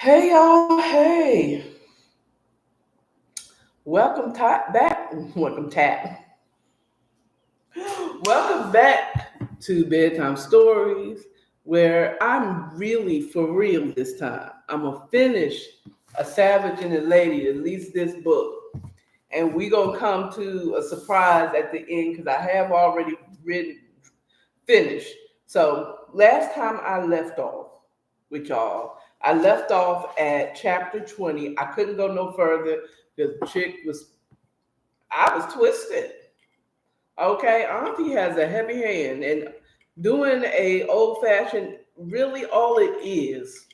Hey y'all, hey. Welcome back. Welcome tap. Welcome back to Bedtime Stories, where I'm really for real this time. I'm gonna finish A Savage and a Lady, at least this book. And we gonna come to a surprise at the end because I have already written finished. So last time I left off with y'all, I left off at chapter 20. I couldn't go no further because the chick was, I was twisted. Okay, Auntie has a heavy hand, and doing a old fashioned, really all it is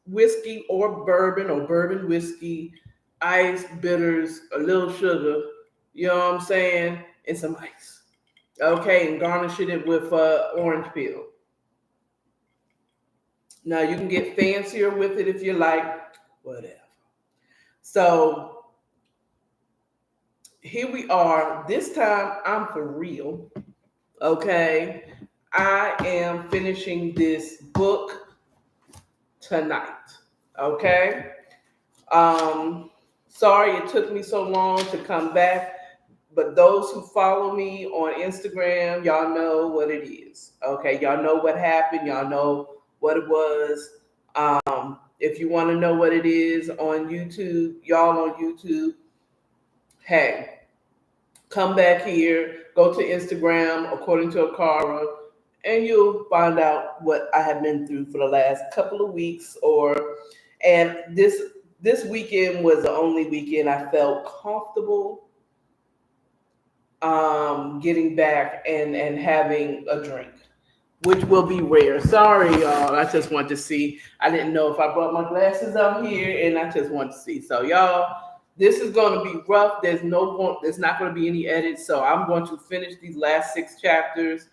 whiskey or bourbon whiskey, ice, bitters, a little sugar. You know what I'm saying, and some ice. Okay, and garnishing it with orange peel. Now you can get fancier with it if you like, whatever. So here we are. This time I'm for real. Okay. I am finishing this book tonight. Okay. Um, Sorry it took me so long to come back, but those who follow me on Instagram, y'all know what it is. Okay, y'all know what happened, y'all know what it was. If you want to know what it is on YouTube, y'all on YouTube, hey, come back here, go to Instagram according to Akara, and you'll find out what I have been through for the last couple of weeks. And this weekend was the only weekend I felt comfortable getting back and having a drink, which will be rare. Sorry, y'all. I just want to see. I didn't know if I brought my glasses out here, and I just want to see. So, y'all, this is going to be rough. There's not going to be any edits. So, I'm going to finish these last 6 chapters,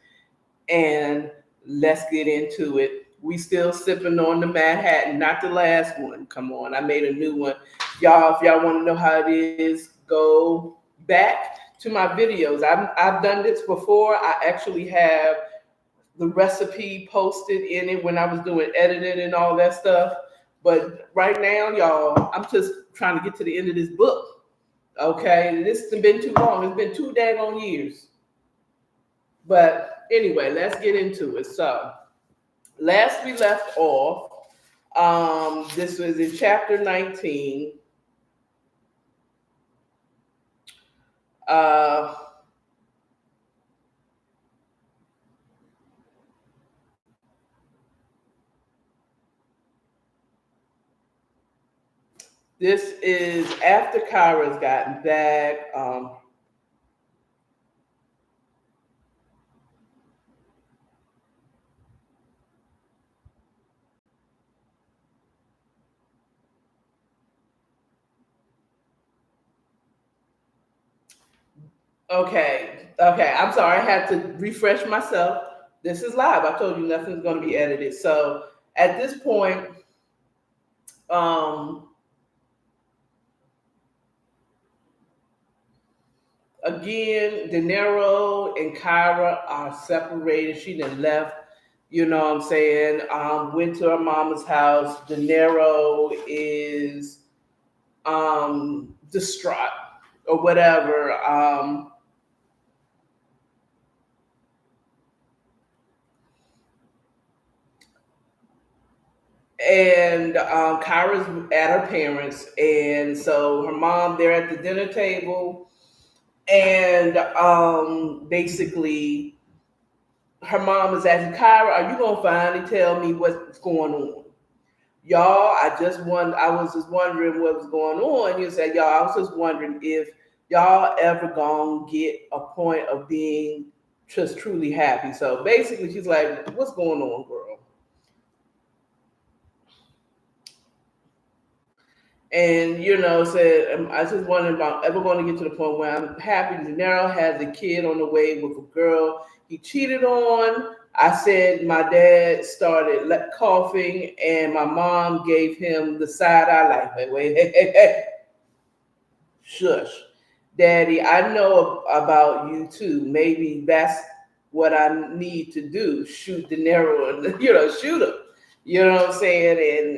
and let's get into it. We still sipping on the Manhattan, not the last one. Come on, I made a new one, y'all. If y'all want to know how it is, go back to my videos. I've done this before. I actually have the recipe posted in it when I was doing editing and all that stuff. But right now, y'all, I'm just trying to get to the end of this book. Okay, this has been too long. It's been 2 daggone years. But anyway, let's get into it. So, last we left off, this was in chapter 19. Uh, this is after Kyra's gotten back. Okay. I'm sorry. I had to refresh myself. This is live. I told you nothing's going to be edited. So at this point, um, again, De Niro and Kyra are separated. She then left. You know what I'm saying? Went to her mama's house. De Niro is distraught or whatever. And Kyra's at her parents, and so her mom, they're at the dinner table, and basically her mom is asking Kyra, "Are you gonna finally tell me what's going on?" Y'all, I was just wondering what was going on. You said, y'all, I was just wondering if y'all ever gonna get a point of being just truly happy. So basically, she's like, "What's going on, girl?" And said, I just wondering about ever going to get to the point where I'm happy. De Niro has a kid on the way with a girl he cheated on. I said my dad started coughing, and my mom gave him the side eye, like, wait, hey, shush, Daddy. I know about you too. Maybe that's what I need to do. Shoot De Niro, and shoot him. You know what I'm saying? And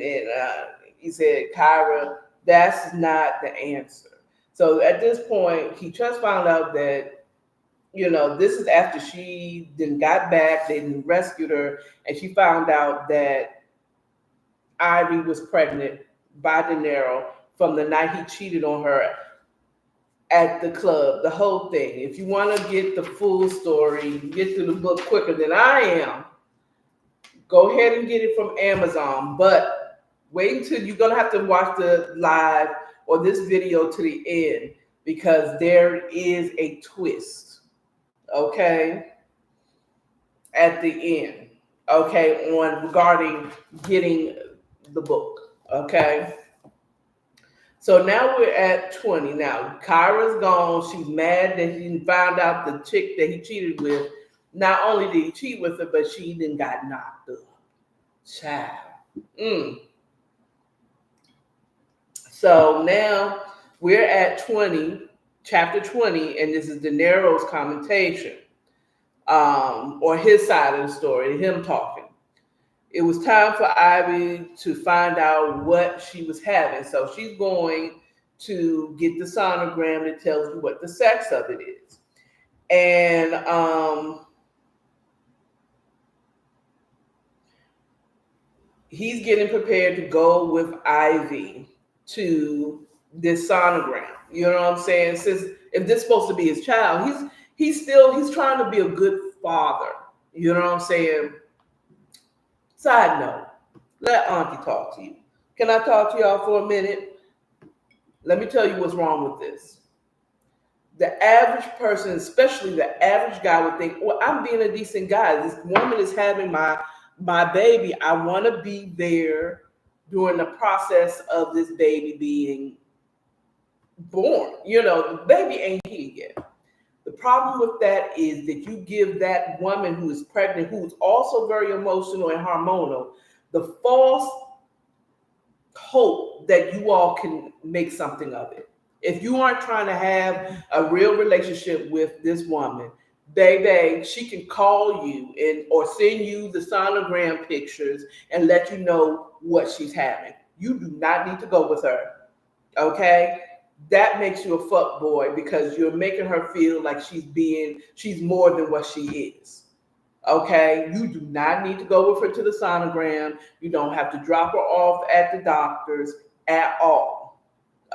he said, Kyra, that's not the answer. So at this point, he just found out that, this is after she then got back, they then rescued her, and she found out that Ivy was pregnant by De Niro from the night he cheated on her at the club, the whole thing. If you want to get the full story, get through the book quicker than I am, go ahead and get it from Amazon. But wait until you're going to have to watch the live or this video to the end because there is a twist, okay, at the end, okay, on regarding getting the book, okay? So now we're at 20. Now, Kyra's gone. She's mad that he found out the chick that he cheated with. Not only did he cheat with her, but she then got knocked up. Child. So now we're at 20, chapter 20, and this is De Niro's commentation, or his side of the story, him talking. It was time for Ivy to find out what she was having. So she's going to get the sonogram that tells you what the sex of it is. And he's getting prepared to go with Ivy to this sonogram. You know what I'm saying? Since if this is supposed to be his child, he's trying to be a good father. You know what I'm saying? Side note, let Auntie talk to you. Can I talk to y'all for a minute? Let me tell you what's wrong with this. The average person, especially the average guy, would think, well, I'm being a decent guy. This woman is having my baby. I want to be there during the process of this baby being born. The baby ain't here yet. The problem with that is that you give that woman who is pregnant, who's also very emotional and hormonal, the false hope that you all can make something of it. If you aren't trying to have a real relationship with this woman, baby, she can call you or send you the sonogram pictures and let you know what she's having. You do not need to go with her, okay? That makes you a fuck boy because you're making her feel like she's more than what she is. Okay, you do not need to go with her to the sonogram. You don't have to drop her off at the doctor's at all.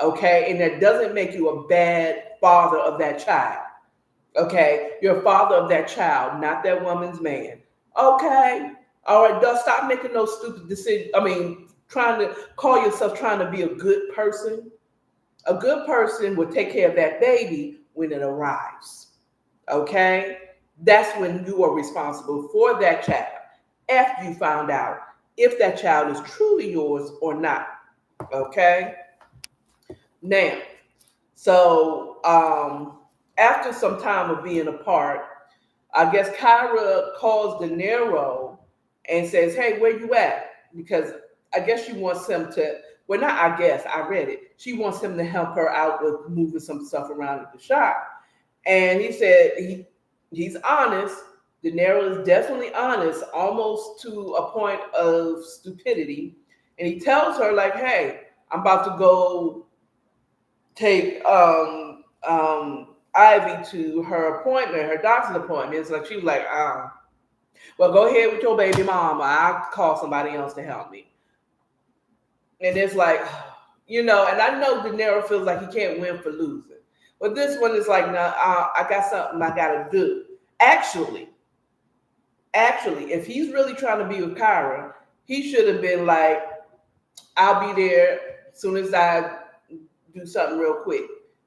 Okay, and that doesn't make you a bad father of that child. Okay, you're a father of that child, not that woman's man. Okay, all right, stop making those stupid decisions. Trying to call yourself trying to be a good person. A good person will take care of that baby when it arrives. Okay? That's when you are responsible for that child after you found out if that child is truly yours or not. Okay? Now, so after some time of being apart, I guess Kyra calls De Niro and says, hey, where you at? Because I guess she wants him to, well, not I guess, I read it. She wants him to help her out with moving some stuff around at the shop. And he said he's honest. De Niro is definitely honest, almost to a point of stupidity. And he tells her, like, hey, I'm about to go take Ivy to her appointment, her doctor's appointment. It's like she was like, well, go ahead with your baby mama. I'll call somebody else to help me. And it's like, and I know De Niro feels like he can't win for losing. But this one is like, no, I got something I got to do. Actually, if he's really trying to be with Kyra, he should have been like, I'll be there as soon as I do something real quick.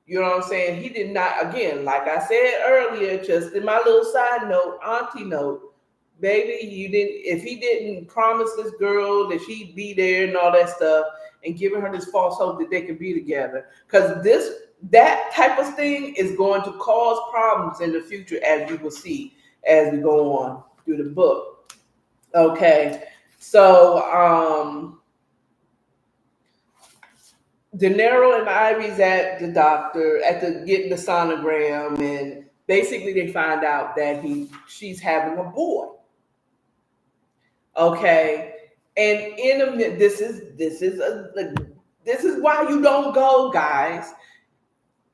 You know what I'm saying? He did not, again, like I said earlier, just in my little side note, auntie note, baby, if he didn't promise this girl that she'd be there and all that stuff and giving her this false hope that they could be together, because that type of thing is going to cause problems in the future, as you will see as we go on through the book. Okay, so De Niro and Ivy's at the doctor getting the sonogram, and basically they find out that she's having a boy. Okay, And in a minute, this is why you don't go, guys.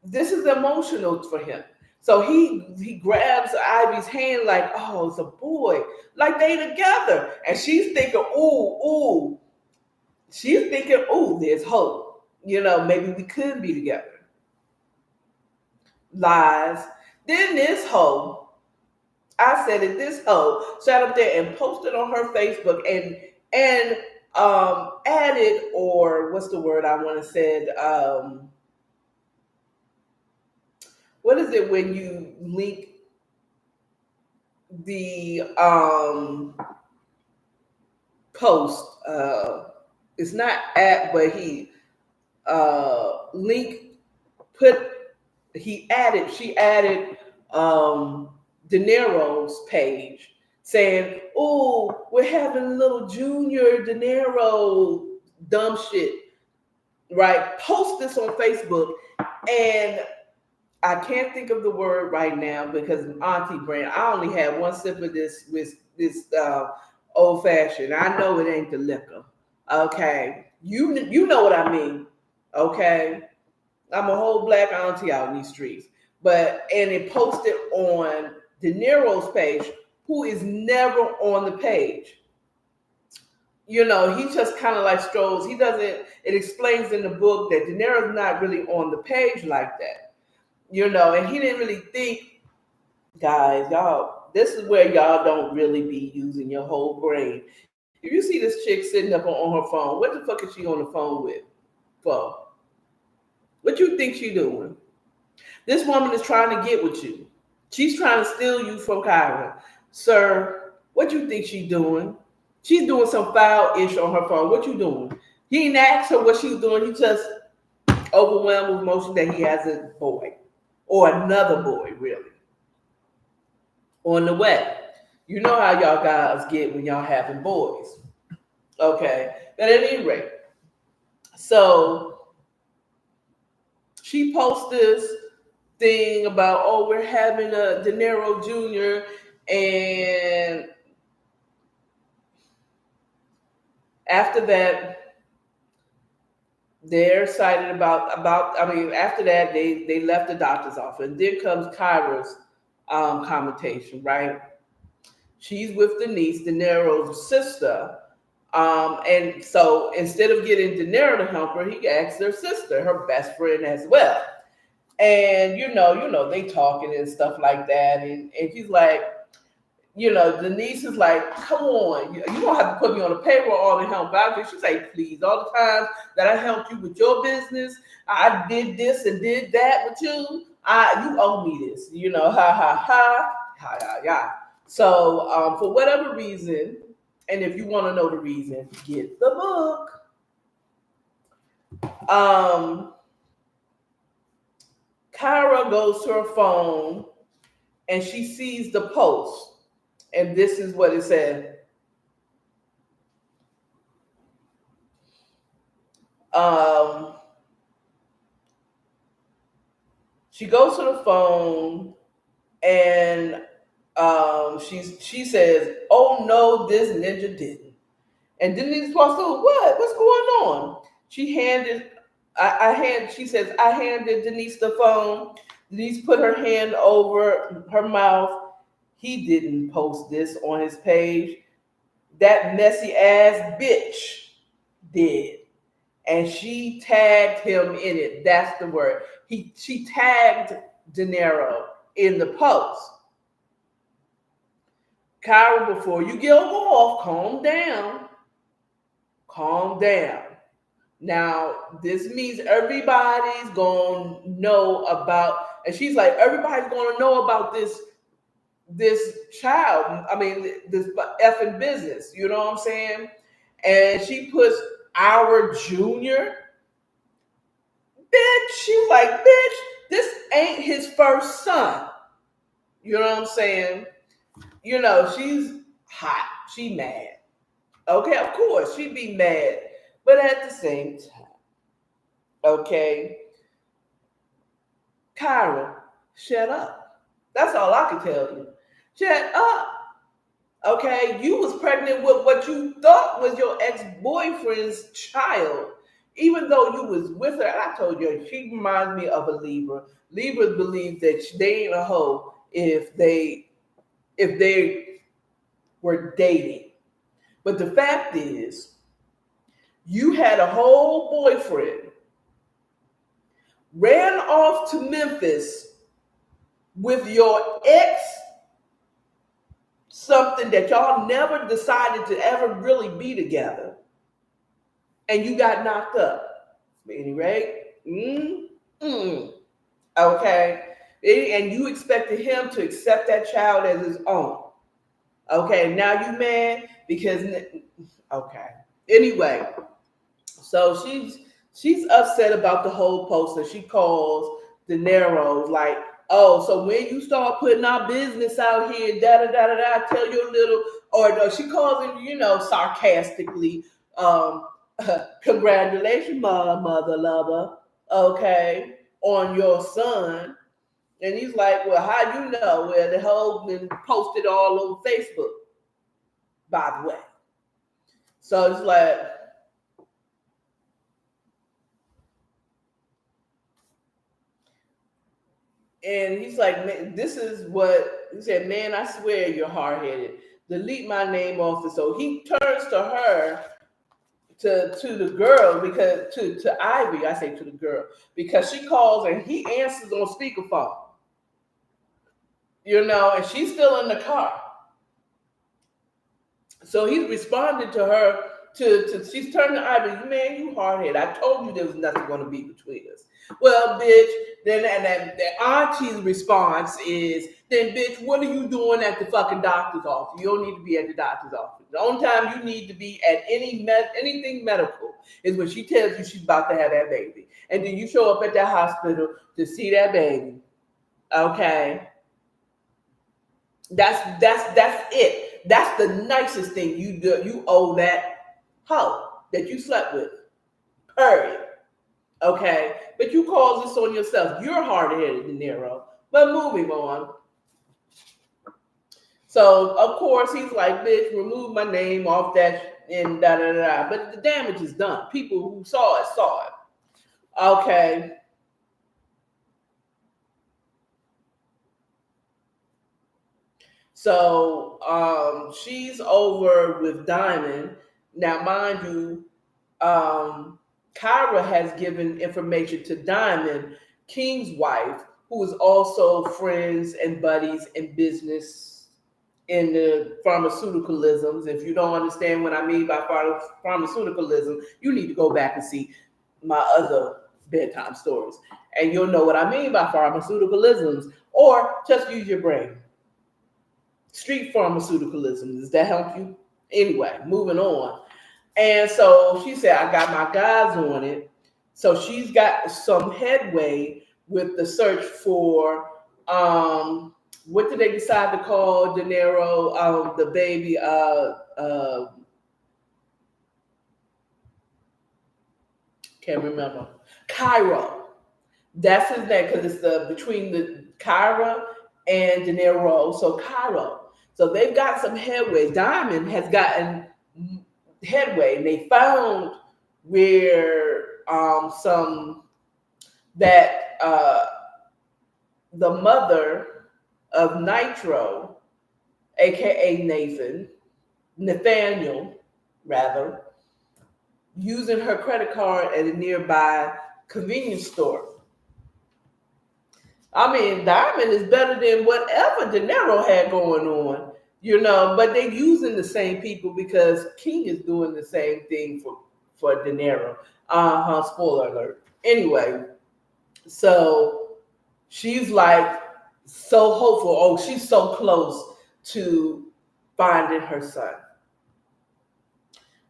This is emotional for him. So he grabs Ivy's hand like, oh, it's a boy, like they together, and she's thinking, ooh, she's thinking, ooh, there's hope. Maybe we could be together. Lies. Then this hoe, I said it. This hoe sat up there and posted on her Facebook and added, or what's the word I want to say? What is it when you link the post? It's not at, but he link put she added De Niro's page saying, oh, we're having a little junior De Niro dumb shit, right? Post this on Facebook, and I can't think of the word right now because Auntie Brand, I only had one sip of this with this old fashioned. I know it ain't the liquor. Okay. You know what I mean. Okay. I'm a whole black auntie out in these streets. And it posted on De Niro's page, who is never on the page. He just kind of like strolls. It explains in the book that De Niro's not really on the page like that. And he didn't really think, guys, y'all, this is where y'all don't really be using your whole brain. If you see this chick sitting up on her phone, what the fuck is she on the phone with for? What you think she doing? This woman is trying to get with you. She's trying to steal you from Kyra. Sir, what you think she doing? She's doing some foul-ish on her phone. What you doing? He didn't ask her what she was doing. He just overwhelmed with emotion that he has a boy. Or another boy, really. On the way. You know how y'all guys get when y'all having boys. Okay. But at any rate, so she posts this thing about, oh, we're having a De Niro Jr. and after that, they're excited about after that, they left the doctor's office. And then comes Kyra's commentation, right? She's with Denise, De Niro's sister. And so instead of getting De Niro to help her, he asks their sister, her best friend as well. And they talking and stuff like that. And he's like, Denise is like, come on, you don't have to put me on the payroll all to help out. She's like, please, all the times that I helped you with your business, I did this and did that with you. You owe me this, ha ha ha, ha ha ha. So for whatever reason, and if you want to know the reason, get the book. Kyra goes to her phone and she sees the post. And this is what it said. She goes to the phone and she says, oh no, this ninja didn't. And Denise supposed to, what? What's going on? She says, I handed Denise the phone. Denise put her hand over her mouth. He didn't post this on his page. That messy ass bitch did. And she tagged him in it. That's the word. She tagged De Niro in the post. Kyra, before you get off, calm down. Calm down. Now, this means everybody's going to know about, and she's like, everybody's going to know about this child, this effing business, you know what I'm saying? And she puts our junior. Bitch, she was like, bitch, this ain't his first son. You know what I'm saying? She's hot. She mad. Okay, of course, she'd be mad. But at the same time, okay, Kyra, shut up. That's all I can tell you. Shut up. Okay, you was pregnant with what you thought was your ex-boyfriend's child, even though you was with her. And I told you, she reminds me of a Libra. Libras believe that they ain't a hoe if they were dating. But the fact is, you had a whole boyfriend, ran off to Memphis with your ex, something that y'all never decided to ever really be together, and you got knocked up. At any rate, okay, and you expected him to accept that child as his own. Okay, now you mad because okay. Anyway, so she's upset about the whole poster. She calls De Niro like, oh, so when you start putting our business out here, da da da da da, tell your little, or she calls him, sarcastically, um, congratulations, mother lover, okay, on your son. And he's like, well, how you know? Well, the whole been posted all over Facebook, by the way. So it's like, and he's like, man, this is what he said, man, I swear you're hard headed. Delete my name off the, so he turns to her, to the girl, because to Ivy, I say to the girl, because she calls and he answers on speakerphone, and she's still in the car. So he's responded to her, to she's turning to Ivy, man, you hardhead. I told you there was nothing going to be between us. Well, bitch, then and the auntie's response is, then bitch, what are you doing at the fucking doctor's office? You don't need to be at the doctor's office. The only time you need to be at anything medical is when she tells you she's about to have that baby. And then you show up at that hospital to see that baby. Okay. That's it. That's the nicest thing you do. You owe that hoe that you slept with. Period. Okay, but you cause this on yourself. You're hard-headed, De Niro. But moving on. So of course he's like, bitch, remove my name off that and da da da. But the damage is done. People who saw it saw it. Okay. So she's over with Diamond. Now, mind you, Kyra has given information to Diamond, King's wife, who is also friends and buddies in business in the pharmaceuticalisms. If you don't understand what I mean by pharmaceuticalism, you need to go back and see my other bedtime stories, and you'll know what I mean by pharmaceuticalisms, or just use your brain. Street pharmaceuticalism. Does that help you? Anyway, moving on. And so she said, I got my guys on it. So she's got some headway with the search for what did they decide to call De Niro, the baby, can't remember. Cairo. That's his name, because it's the between the Kyra and De Niro. So Cairo. So they've got some headway. Diamond has gotten headway, and they found where some that the mother of Nitro, aka Nathaniel, rather, using her credit card at a nearby convenience store. I mean, Diamond is better than whatever De Niro had going on, but they're using the same people because King is doing the same thing for De Niro. Spoiler alert. Anyway, so she's like so hopeful. Oh, she's so close to finding her son.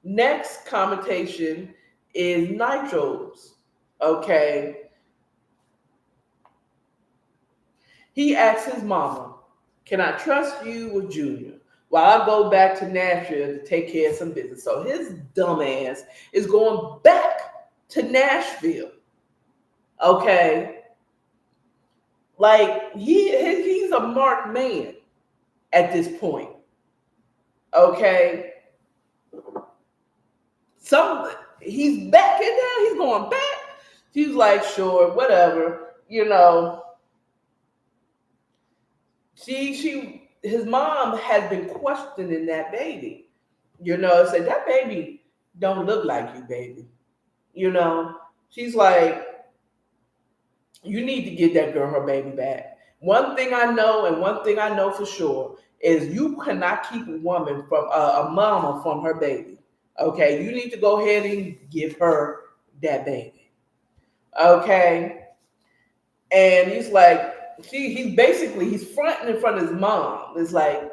Next commentation is Nitro's. Okay. He asks his mama, can I trust you with Junior while I go back to Nashville to take care of some business? So his dumb ass is going back to Nashville. Okay. Like he's a marked man at this point. Okay, some he's back in there. He's going back. She's like, sure, whatever. His mom had been questioning that baby. Said that baby don't look like you, baby. You know, she's like, you need to get that girl her baby back. One thing I know, and one thing I know for sure, is you cannot keep a woman from a mama from her baby. Okay, you need to go ahead and give her that baby. Okay, and he's like, he's fronting in front of his mom. It's like,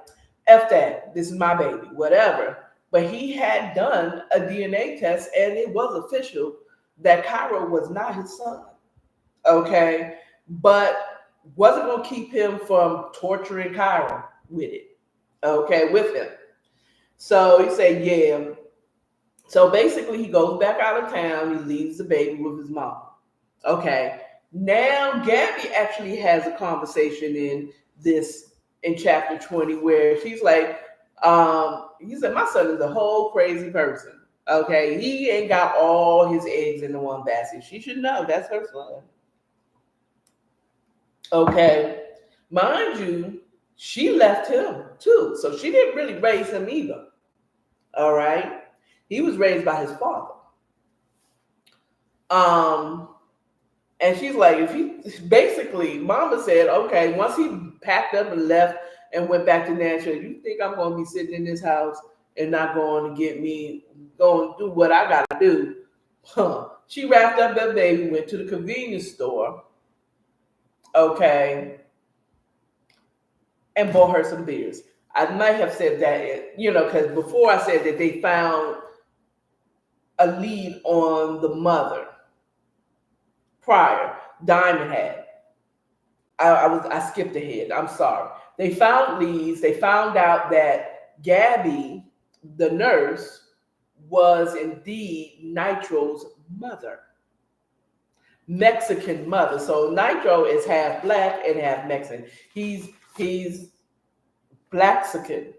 F that, this is my baby, whatever. But he had done a DNA test, and it was official that Cairo was not his son. Okay, but wasn't gonna keep him from torturing Kyra with it. Okay, with him. So he said, yeah. So basically, he goes back out of town. He leaves the baby with his mom. Okay. Now Gabby actually has a conversation in chapter 20 where she's like, he said, my son is a whole crazy person. Okay, he ain't got all his eggs in the one basket. She should know that's her son. Okay. Mind you, she left him too. So she didn't really raise him either. All right. He was raised by his father. Um, and she's like, if he basically, Mama said, okay, once he packed up and left and went back to Nashville, you think I'm going to be sitting in this house and not going to get me, going to do what I got to do? Huh. She wrapped up that baby, went to the convenience store. Okay. And bought her some beers. I might have said that, because before I said that they found a lead on the mother prior. Diamond had. I skipped ahead. I'm sorry. They found leads. They found out that Gabby, the nurse, was indeed Nitro's mother. Mexican mother. So Nitro is half black and half Mexican. He's Blaxican.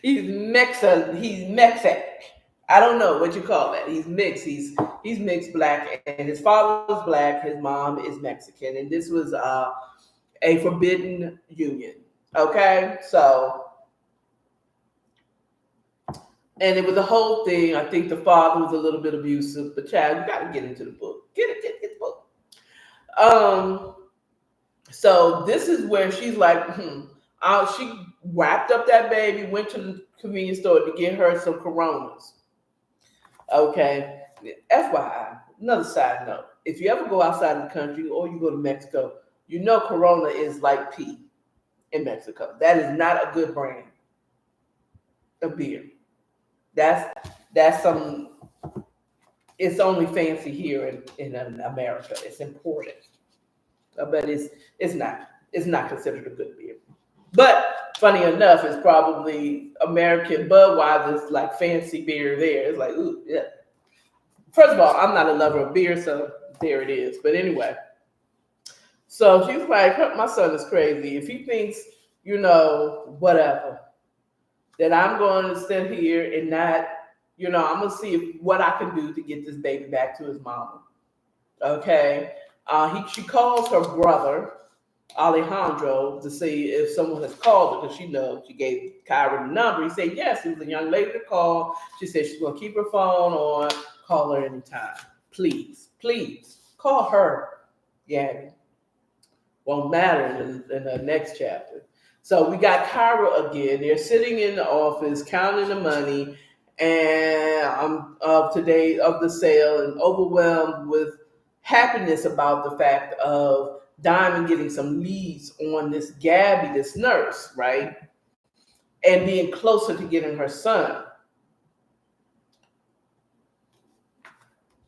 He's Mexic. I don't know what you call that. He's mixed. He's mixed black, and his father's black. His mom is Mexican, and this was a forbidden union. Okay, so and it was a whole thing. I think the father was a little bit abusive, but child, you got to get into the book. Get the book. So this is where she's like, she wrapped up that baby, went to the convenience store to get her some Coronas. Okay. FYI, another side note. If you ever go outside of the country or you go to Mexico, you know Corona is like pee in Mexico. That is not a good brand of beer. That's some, it's only fancy here in America. It's important. But it's not considered a good beer. But funny enough, it's probably American Budweiser's like fancy beer there. It's like, ooh, yeah. First of all, I'm not a lover of beer, so there it is. But anyway, so she's like, my son is crazy. If he thinks, whatever, that I'm going to sit here and not, I'm going to see what I can do to get this baby back to his mama. Okay. She calls her brother, Alejandro, to see if someone has called her because she knows she gave Kyra the number. He said, yes, it was a young lady to call. She said she's going to keep her phone on, call her anytime. Please, call her, Gabby. Won't matter in the next chapter. So we got Kyra again. They're sitting in the office counting the money and of the sale and overwhelmed with happiness about the fact of Diamond getting some leads on this Gabby, this nurse, right? And being closer to getting her son.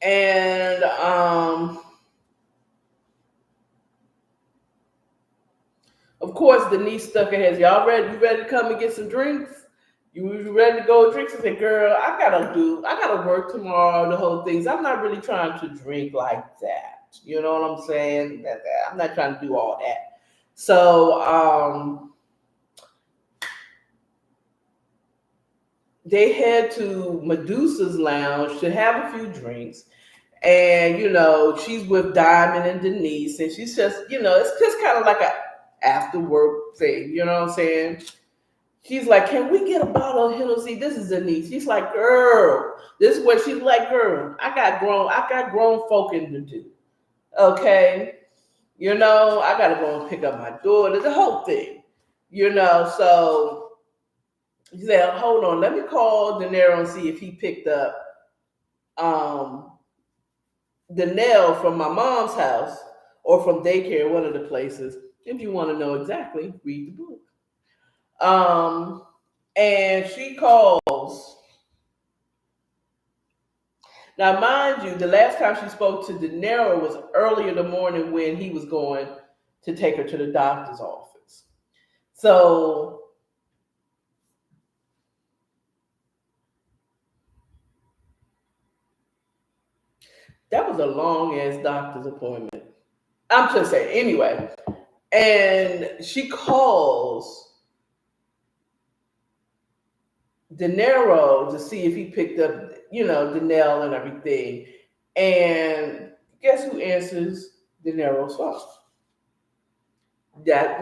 And of course, Denise stuck her head. Y'all ready? You ready to come and get some drinks? You ready to go drink? I said, girl, I gotta work tomorrow, the whole things. I'm not really trying to drink like that. You know what I'm saying? I'm not trying to do all that. So they head to Medusa's lounge to have a few drinks. And she's with Diamond and Denise, and she's just, it's just kind of like a after work thing. You know what I'm saying? She's like, "Can we get a bottle of Hennessy?" This is Denise. She's like, "Girl," this is what she's like, "Girl, I got grown folking to do. Okay, I gotta go and pick up my daughter. The whole thing, So she said, "Hold on, let me call De Niro and see if he picked up um the nail from my mom's house or from daycare, one of the places. If you want to know exactly, read the book." Um, and she calls. Now, mind you, the last time she spoke to De Niro was early in the morning when he was going to take her to the doctor's office. So that was a long ass doctor's appointment. I'm just saying, anyway. And she calls De Niro to see if he picked up, the nail and everything. And guess who answers De Niro's phone? That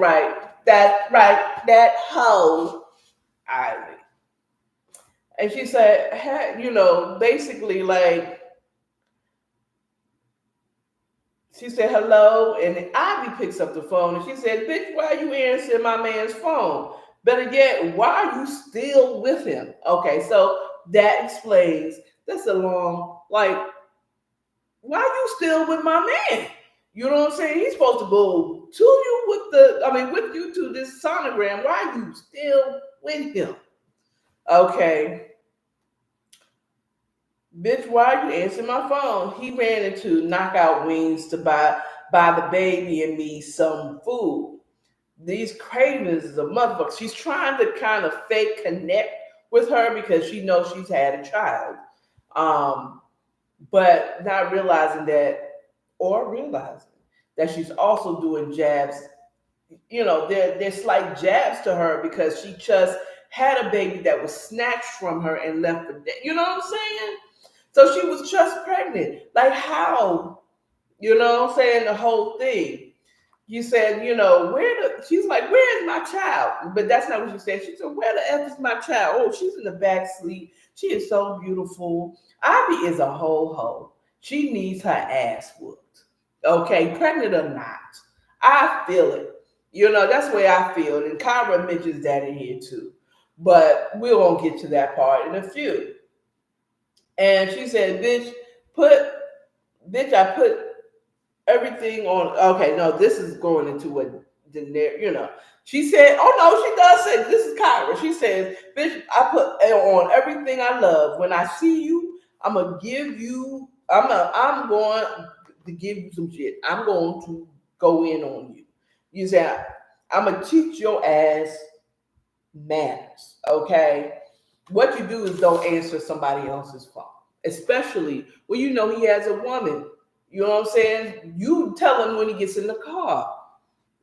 hoe, Ivy. And she said, hey, basically like, she said hello, and Ivy picks up the phone and she said, "Bitch, why are you answering my man's phone? Better yet, why are you still with him?" Okay, so that explains. That's a long, like, why are you still with my man? You know what I'm saying? He's supposed to go to you with you to this sonogram. Why are you still with him? Okay. Bitch, why are you answering my phone? He ran into Knockout Wings to buy the baby and me some food. These cravings is a motherfucker. She's trying to kind of fake connect with her because she knows she's had a child. Um, but not realizing that she's also doing jabs. They're slight jabs to her because she just had a baby that was snatched from her and left for dead. You know what I'm saying? So she was just pregnant. Like how? You know what I'm saying? The whole thing. You said, she's like, "Where is my child?" But that's not what she said. She said, "Where the F is my child?" "Oh, she's in the back seat. She is so beautiful." Ivy is a ho. She needs her ass whooped. Okay, pregnant or not. I feel it. That's the way I feel. And Kyra mentions that in here too. But we won't get to that part in a few. And she said, I put everything on." Okay, no, this is going into what she said, oh no, she does say, this is Kyra. She says, "Bitch, I put on everything I love. When I see you, I'm going to give you some shit. I'm going to go in on you." You say, "I'm going to teach your ass manners." Okay? What you do is don't answer somebody else's phone, especially when he has a woman. You know what I'm saying? You tell him when he gets in the car.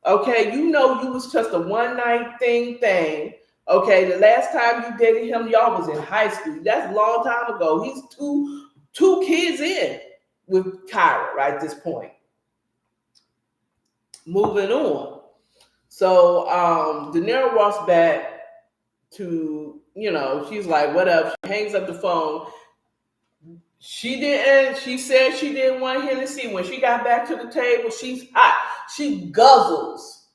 Okay, you was just a one night thing. Okay, the last time you dated him, y'all was in high school. That's a long time ago. He's two kids in with Kyra right at this point. Moving on. So De Niro walks back to, she's like, "Whatever." She hangs up the phone. She said she didn't want Hennessy. When she got back to the table, she's hot. She guzzles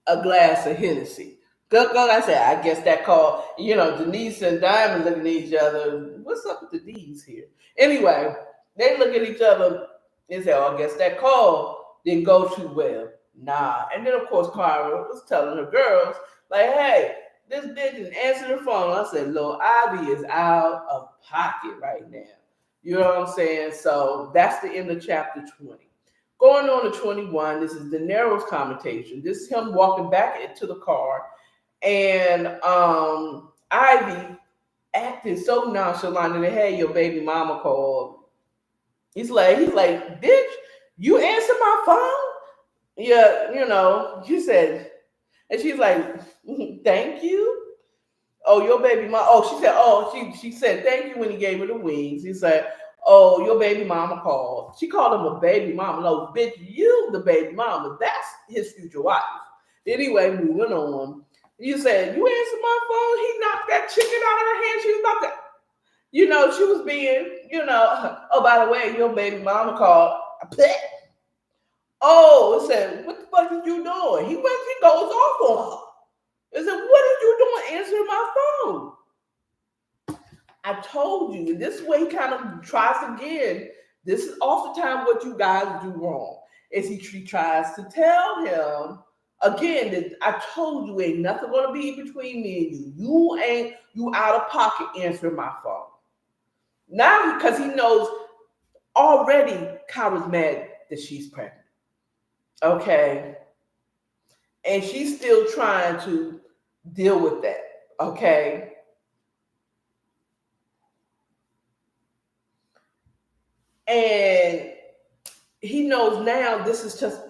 a glass of Hennessy. Like I said, I guess that called, Denise and Diamond looking at each other. What's up with the D's here? Anyway, they look at each other and say, "Oh, I guess that call didn't go too well." Nah. And then, of course, Cara was telling her girls, like, "Hey, this bitch didn't answer the phone." I said, "Lil Ivy is out of pocket right now." You know what I'm saying? So that's the end of chapter 20. Going on to 21, this is De Niro's commentation. This is him walking back into the car, and Ivy acting so nonchalant, and "Hey, your baby mama called." He's like, "Bitch, you answer my phone?" Yeah, she said, and she's like, "Thank you." Oh, your baby mom. Oh, she said, oh, she said thank you when he gave her the wings. He said, oh, your baby mama called. She called him a baby mama. No, bitch, you the baby mama. That's his future wife. Anyway, moving on. You said, you answered my phone. He knocked that chicken out of her hand. She was about to, she was being, oh, by the way, your baby mama called. Oh, it said, what the fuck is you doing? He goes off on her. It said, what are you doing answering my phone? I told you, and this way he kind of tries again. This is oftentimes what you guys do wrong. Is he tries to tell him again that I told you ain't nothing gonna be between me and you. You out of pocket answering my phone. Now because he knows already Kyra's mad that she's pregnant. Okay. And she's still trying to deal with that. Okay. And he knows now this is just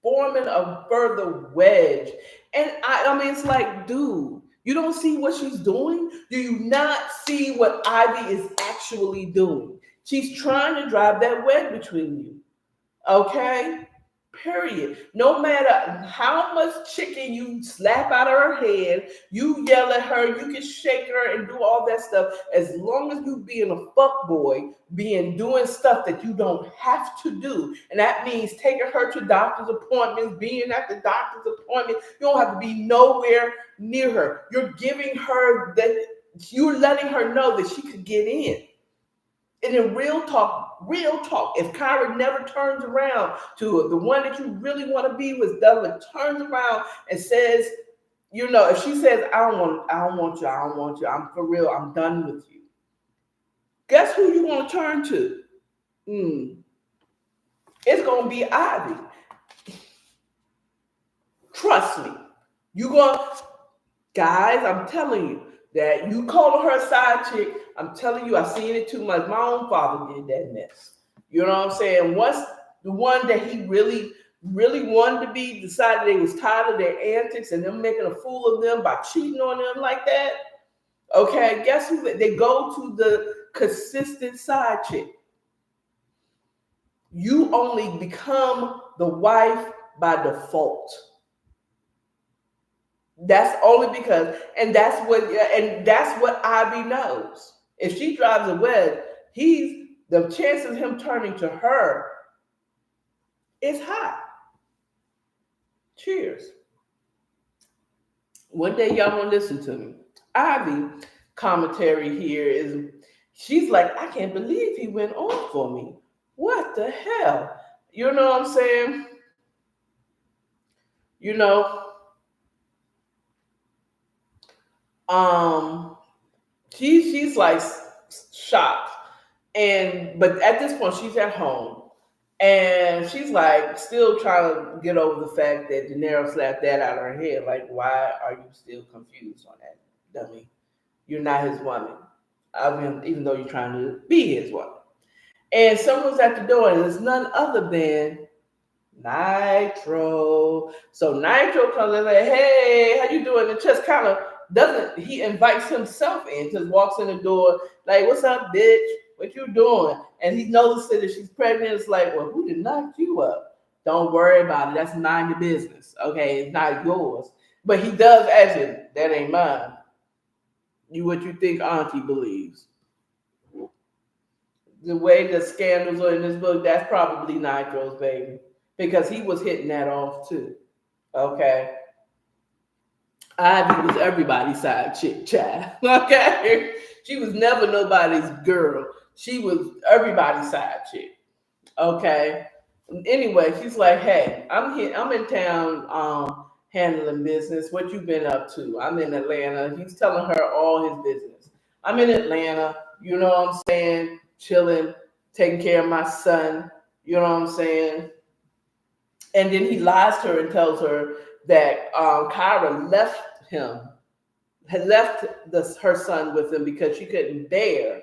forming a further wedge. And I mean, it's like, dude, you don't see what she's doing? Do you not see what Ivy is actually doing? She's trying to drive that wedge between you. Okay? Period. No matter how much chicken you slap out of her head, you yell at her, you can shake her and do all that stuff. As long as you being a fuck boy, doing stuff that you don't have to do, and that means taking her to doctor's appointments, being at the doctor's appointment. You don't have to be nowhere near her. You're giving her that. You're letting her know that she could get in. And in real talk, if Kyra never turns around to the one that you really want to be with, turns around and says, if she says, I don't want you, I'm for real, I'm done with you. Guess who you want to turn to? It's going to be Ivy. Trust me. Guys, I'm telling you, that you calling her a side chick, I'm telling you, I've seen it too much. My own father did that mess. You know what I'm saying? Once the one that he really, really wanted to be decided they was tired of their antics and them making a fool of them by cheating on them like that, okay, guess who? They go to the consistent side chick. You only become the wife by default. That's only because, and that's what Ivy knows. If she drives a wedge, the chance of him turning to her is high. Cheers. One day y'all won't listen to me. Ivy commentary here is, she's like, I can't believe he went on for me. What the hell? You know what I'm saying? She's like shocked, but at this point she's at home and she's like still trying to get over the fact that De Niro slapped that out of her head. Like, why are you still confused on that, dummy? You're not his woman. Even though you're trying to be his woman. And someone's at the door, and it's none other than Nitro. So Nitro comes and like, hey, how you doing? And just kind of he invites himself in, just walks in the door, like, what's up, bitch? What you doing? And he notices that she's pregnant. It's like, well, who did knock you up? Don't worry about it. That's none of your business. Okay, it's not yours. But he does ask him, that ain't mine. What you think Auntie believes? The way the scandals are in this book, that's probably Nitro's baby. Because he was hitting that off too. Okay. Ivy was everybody's side chick, child. Okay. She was never nobody's girl. She was everybody's side chick. Okay. Anyway, she's like, hey, I'm here, I'm in town handling business. What you been up to? I'm in Atlanta. He's telling her all his business. I'm in Atlanta, you know what I'm saying? Chilling, taking care of my son, you know what I'm saying? And then he lies to her and tells her that Kyra had left her son with him because she couldn't bear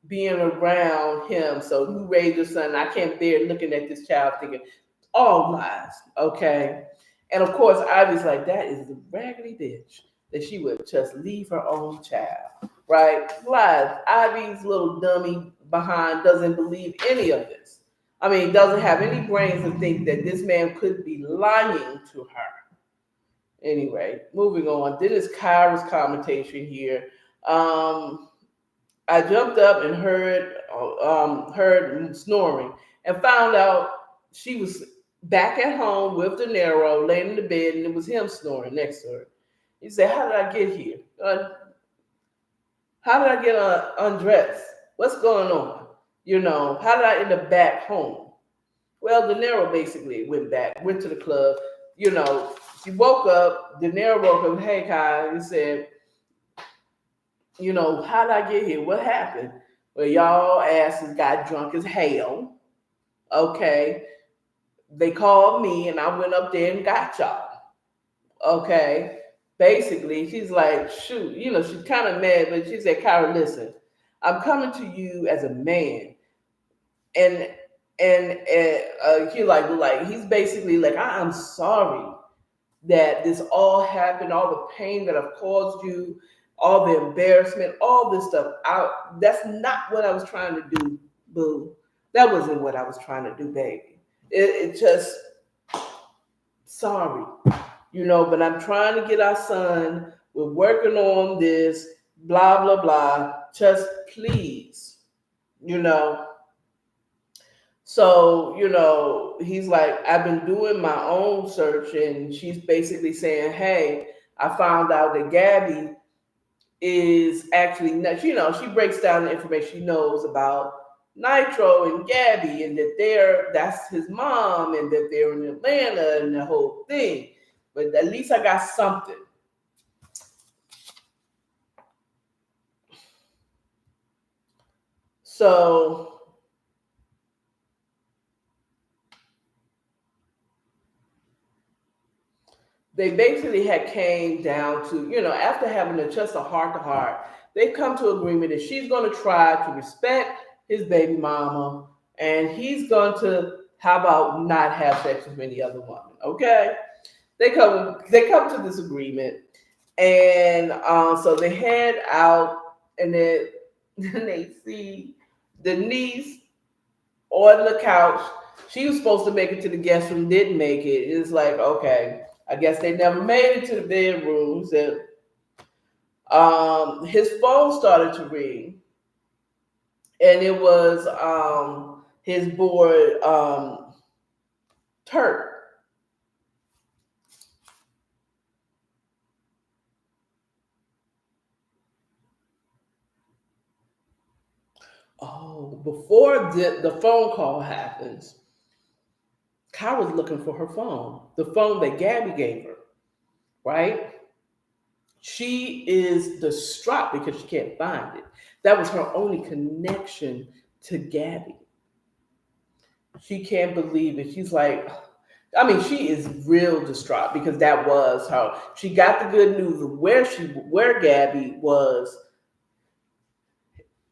being around him. So you raised your son. I can't bear looking at this child thinking, all lies, okay? And of course, Ivy's like, that is the raggedy bitch. that she would just leave her own child, right? Lies. Ivy's little dummy behind doesn't believe any of this. I mean, doesn't have any brains to think that this man could be lying to her. Anyway, moving on. Then is Kyra's commentation here. Um, I jumped up and heard snoring and found out she was back at home with De Niro laying in the bed, and it was him snoring next to her. He said, "How did I get here? How did I get undressed? What's going on? How did I end up back home?" Well, De Niro basically went to the club. She woke up. De Niro woke up. Hey, Kai, he said, how did I get here? What happened? Well, y'all asses got drunk as hell. Okay. They called me and I went up there and got y'all. Okay. Basically, she's like, shoot, she's kind of mad, but she said, Kyra, listen, I'm coming to you as a man. And he he's basically like, I'm sorry that this all happened, all the pain that I've caused you, all the embarrassment, all this stuff. That's not what I was trying to do, boo. That wasn't what I was trying to do, baby. It just, sorry, but I'm trying to get our son. We're working on this, blah, blah, blah. Just please, you know. So, he's like, I've been doing my own search, and she's basically saying, hey, I found out that Gabby is actually, she breaks down the information she knows about Nitro and Gabby, and that that's his mom, and that they're in Atlanta and the whole thing. But at least I got something. So they basically had came down to, after having just a heart to heart, they've come to agreement that she's going to try to respect his baby mama, and he's going to, how about not have sex with any other woman? Okay, they come to this agreement, and so they head out, and then they see the niece on the couch. She was supposed to make it to the guest room, didn't make it. It's like, okay, I guess they never made it to the bedrooms. And his phone started to ring, and it was his boy Turk. Oh, before the phone call happens, Kyra's looking for her phone, the phone that Gabby gave her, right? She is distraught because she can't find it. That was her only connection to Gabby. She can't believe it. She's like, I mean, she is real distraught because that was her. She got the good news of where Gabby was,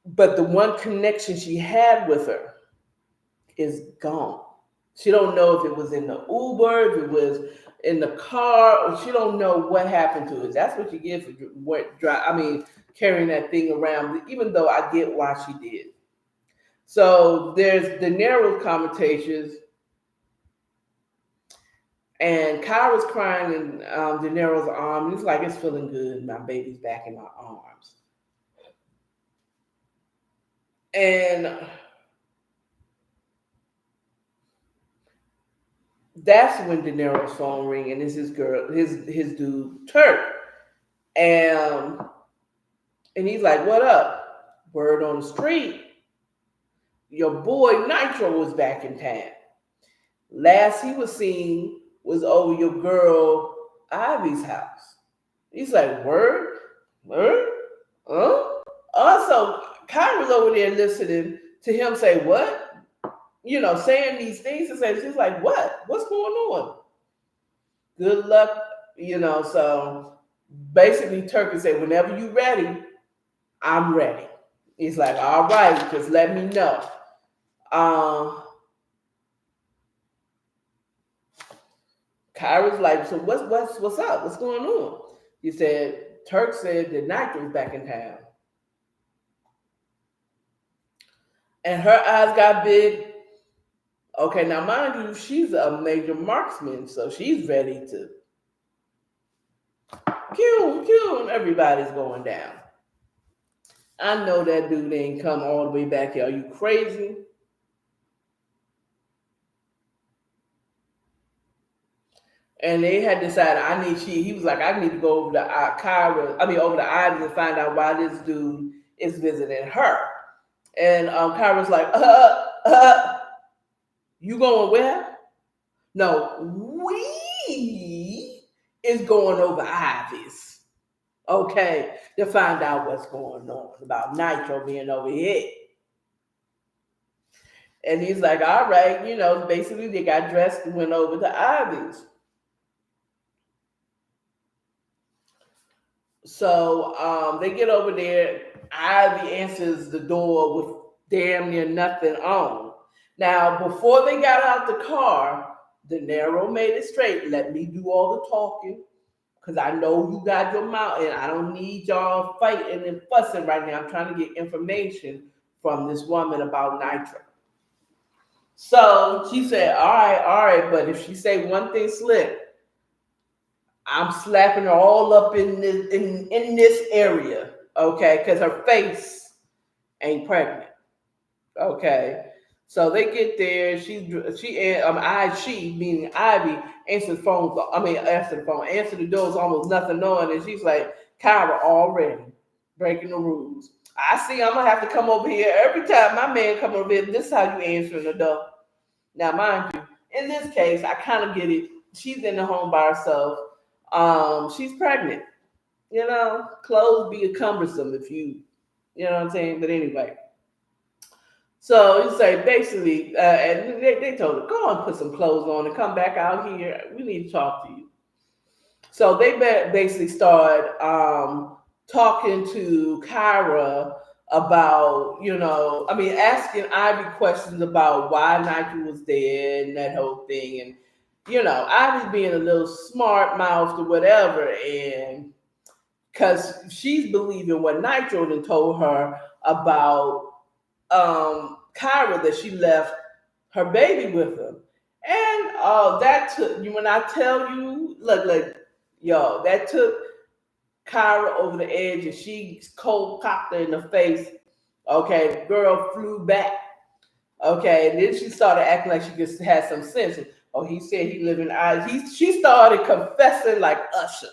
but the one connection she had with her is gone. She don't know if it was in the Uber, if it was in the car, or she don't know what happened to it. That's what you get for carrying that thing around. Even though I get why she did. So there's De Niro's commentations, and Kyra's crying in De Niro's arms. It's like, it's feeling good. My baby's back in my arms, and that's when De Niro's phone ring, and it's his dude Turk, and he's like, "What up? Word on the street, your boy Nitro was back in town. Last he was seen was over your girl Ivy's house." He's like, "Word, word, huh?" Also, Kyra's over there listening to him say, "What?" Saying these things, and say, she's like, "What? What's going on? Good luck." So basically Turkey said, "Whenever you ready, I'm ready." He's like, "All right, just let me know." Kyra's like, "So what's up? What's going on?" He said, Turk said that Nitro's back in town. And her eyes got big. Okay, now mind you, she's a major marksman, so she's ready to kill. Everybody's going down. I know that dude ain't come all the way back here. Are you crazy? And they had decided he was like, I need to go over to over to Ivy and find out why this dude is visiting her. And Kyra's like, you going where? No, we is going over Ivy's. Okay, to find out what's going on about Nitro being over here. And he's like, all right, basically they got dressed and went over to Ivy's. So they get over there. Ivy answers the door with damn near nothing on. Now, before they got out the car, De Niro made it straight. Let me do all the talking because I know you got your mouth and I don't need y'all fighting and fussing right now. I'm trying to get information from this woman about Nitro. So she said, all right, but if she say one thing slip, I'm slapping her all up in this area, okay? Because her face ain't pregnant, okay? So they get there. She meaning Ivy answered the phone. Answer the doors almost nothing knowing, and she's like, Kyra already breaking the rules. I see. I'm gonna have to come over here every time my man come over here. This is how you answering the door. Now, mind you, in this case, I kind of get it. She's in the home by herself. She's pregnant. Clothes be cumbersome if you know what I'm saying. But anyway, so you say basically, and they told her, go and put some clothes on and come back out here. We need to talk to you. So they basically started talking to Kyra about, asking Ivy questions about why Nike was there and that whole thing. And, Ivy's being a little smart mouthed or whatever. And because she's believing what Nitro then told her about Kyra, that she left her baby with him. And that took you, when I tell you, look, yo, that took Kyra over the edge and she cold cocked her in the face. Okay, girl flew back. Okay, and then she started acting like she just had some sense. Oh, he said he lived in eyes. She started confessing like Usher.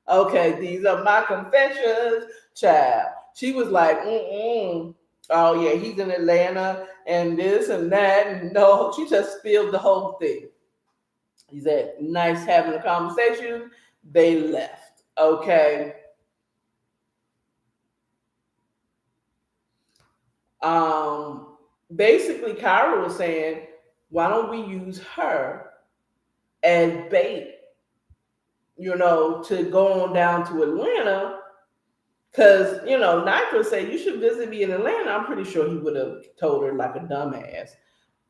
Okay, these are my confessions, child. She was like, oh yeah, he's in Atlanta and this and that. And no, she just spilled the whole thing. He said, nice having a conversation. They left. Okay. Basically, Kyra was saying, why don't we use her as bait, to go on down to Atlanta? Because, Nitro said, you should visit me in Atlanta. I'm pretty sure he would have told her like a dumbass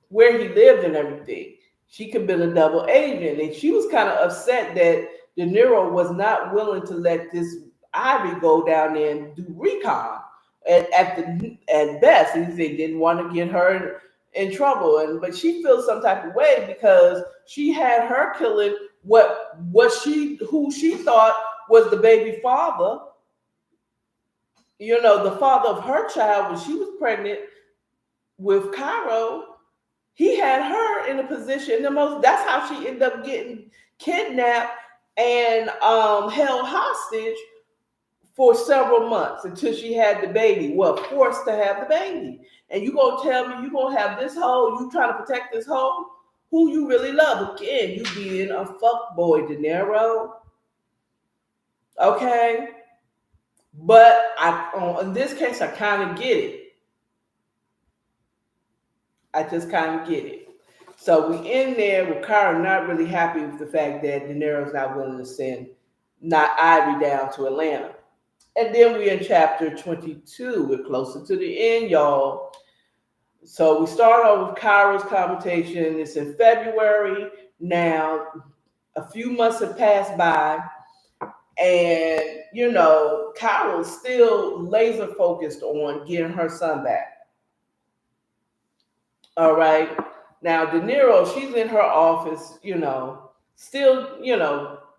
where he lived and everything. She could have been a double agent. And she was kind of upset that De Niro was not willing to let this Ivy go down there and do recon at best. They didn't want to get her in trouble. But she feels some type of way because she had her killing who she thought was the baby father. The father of her child when she was pregnant with Cairo. He had her in a position that's how she ended up getting kidnapped and held hostage for several months until she had the baby. Well, forced to have the baby. And you gonna tell me you gonna have this hoe, you trying to protect this hoe who you really love. Again, you being a fuck boy, De Niro. Okay. But in this case, I kind of get it. I just kind of get it. So we in there with Kyra not really happy with the fact that De Niro's not willing to send not Ivy down to Atlanta. And then we're in chapter 22. We're closer to the end, y'all. So we start off with Kyra's conversation. It's in February. Now, a few months have passed by. And, Carol's still laser focused on getting her son back. All right. Now, De Niro, she's in her office, still,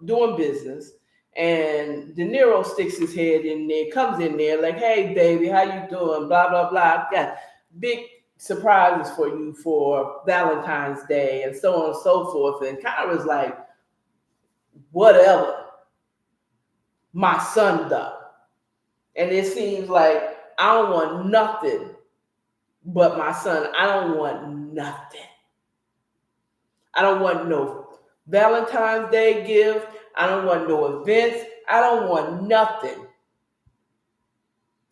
doing business. And De Niro sticks his head in there, comes in there like, hey, baby, how you doing? Blah, blah, blah. Got big surprises for you for Valentine's Day and so on and so forth. And Kyra's like, whatever. My son, though. And it seems like I don't want nothing but my son. I don't want nothing. I don't want no Valentine's Day gift. I don't want no events. I don't want nothing.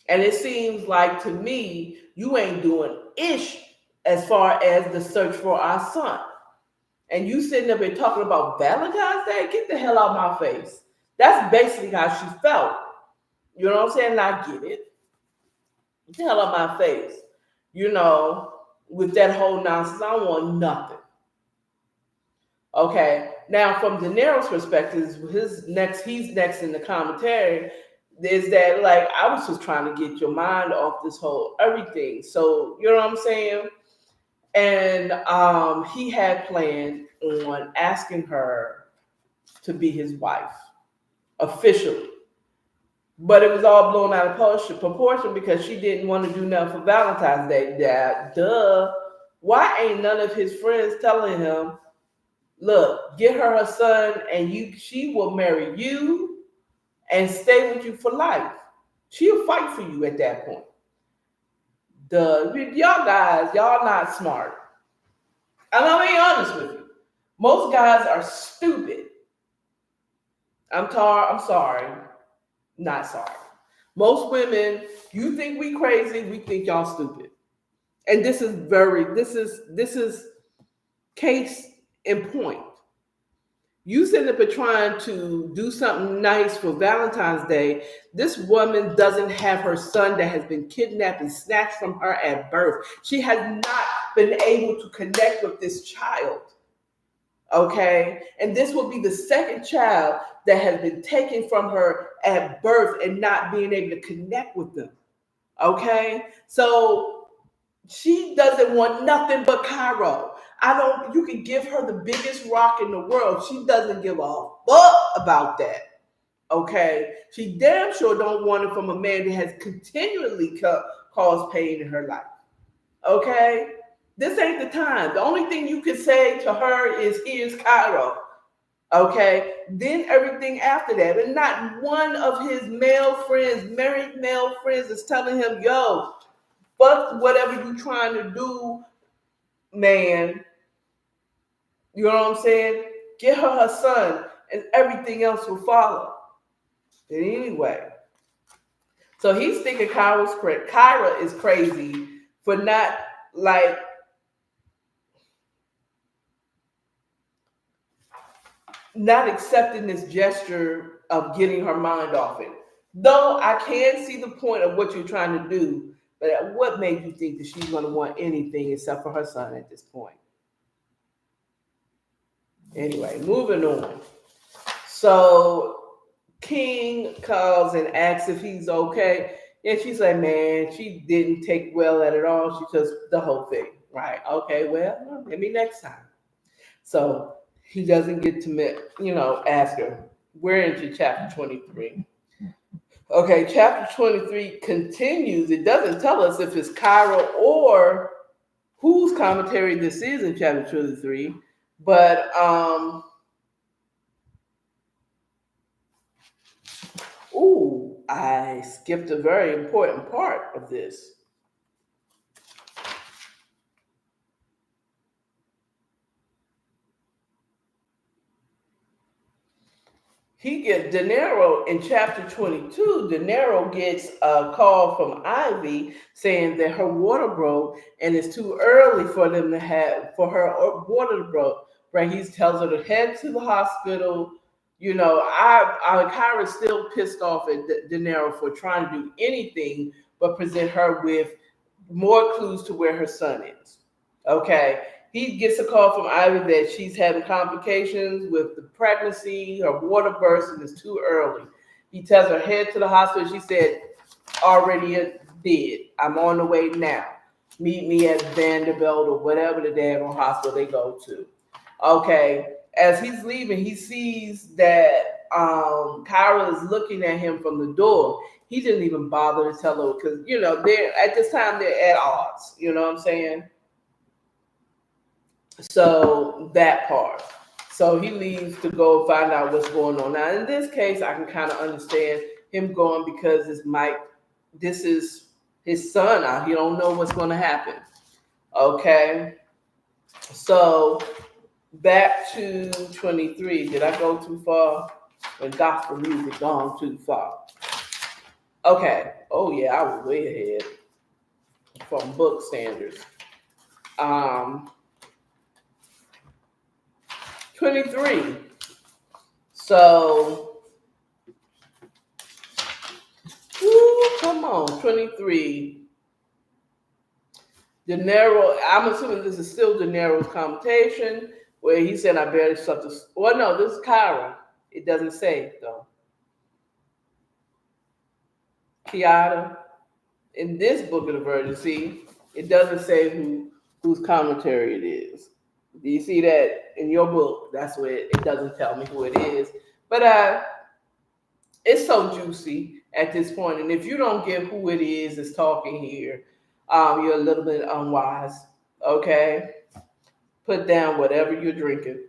And it seems like to me, you ain't doing ish as far as the search for our son. And you sitting up here talking about Valentine's Day? Get the hell out of my face. That's basically how she felt. You know what I'm saying? And I get it. Get the hell out of my face. With that whole nonsense, I don't want nothing. Okay. Now, from De Niro's perspective, he's next in the commentary. Is that like I was just trying to get your mind off this whole everything. So you know what I'm saying? And he had planned on asking her to be his wife officially. But it was all blown out of proportion because she didn't want to do nothing for Valentine's Day. Duh. Why ain't none of his friends telling him, look, get her son and she will marry you and stay with you for life. She'll fight for you at that point. Y'all guys, y'all not smart. And I'm being honest with you. Most guys are stupid. I'm sorry. Not sorry. Most women, you think we crazy, we think y'all stupid. And this is case in point. You sitting up trying to do something nice for Valentine's Day. This woman doesn't have her son that has been kidnapped and snatched from her at birth. She has not been able to connect with this child. Okay? And this will be the second child that has been taken from her at birth and not being able to connect with them. Okay? So she doesn't want nothing but Cairo. You can give her the biggest rock in the world. She doesn't give a fuck about that. Okay? She damn sure don't want it from a man that has continually caused pain in her life. Okay? This ain't the time. The only thing you can say to her is, here's Cairo. Okay? Then everything after that. And not one of his married male friends is telling him, yo, fuck whatever you trying to do, man. You know what I'm saying? Get her son and everything else will follow. But anyway, so he's thinking Kyra is crazy for not accepting this gesture of getting her mind off it. Though I can see the point of what you're trying to do, but what made you think that she's going to want anything except for her son at this point? Anyway, moving on. So King calls and asks if he's okay. And she's like, man, she didn't take well at it all. She just the whole thing. Right. Okay, well, maybe next time. So he doesn't get to, ask her. We're into chapter 23. Okay, chapter 23 continues. It doesn't tell us if it's Kyra or whose commentary this is in chapter 23. But I skipped a very important part of this. De Niro in chapter 22, De Niro gets a call from Ivy saying that her water broke and it's too early for her water to broke. Right? He tells her to head to the hospital. Kyra's still pissed off at De Niro for trying to do anything but present her with more clues to where her son is. Okay. He gets a call from Ivy that she's having complications with the pregnancy, her water burst, and it's too early. He tells her head to the hospital. She said, already did. I'm on the way now. Meet me at Vanderbilt or whatever the damn hospital they go to. Okay. As he's leaving, he sees that Kyra is looking at him from the door. He didn't even bother to tell her because they're at this time they're at odds. You know what I'm saying? So that part. So he leaves to go find out what's going on. Now in this case, I can kind of understand him going because this is his son out. He don't know what's going to happen. Okay. So back to 23. Did I go too far? When gospel music gone too far. Okay. Oh yeah, I was way ahead from book standards. 23. So, come on, 23. De Niro, I'm assuming this is still De Niro's conversation where he said, I barely slept. Well, no, this is Kyra. It doesn't say, though. Kiara, in this book of the Virgin, see, it doesn't say whose commentary it is. Do you see that in your book? That's where it doesn't tell me who it is. But it's so juicy at this point. And if you don't get who it is that's talking here, you're a little bit unwise. Okay? Put down whatever you're drinking.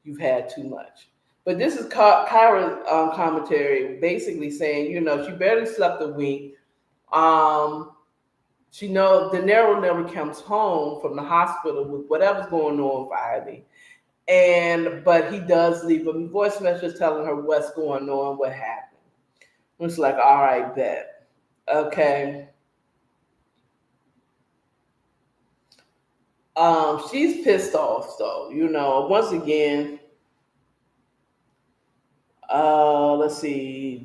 You've had too much. But this is Kyra's commentary, basically saying, she barely slept a week. She knows De Niro never comes home from the hospital with whatever's going on with Ivy. But he does leave a voice message telling her what's going on, what happened. It's like, all right, bet. Okay. She's pissed off, though. Once again, let's see.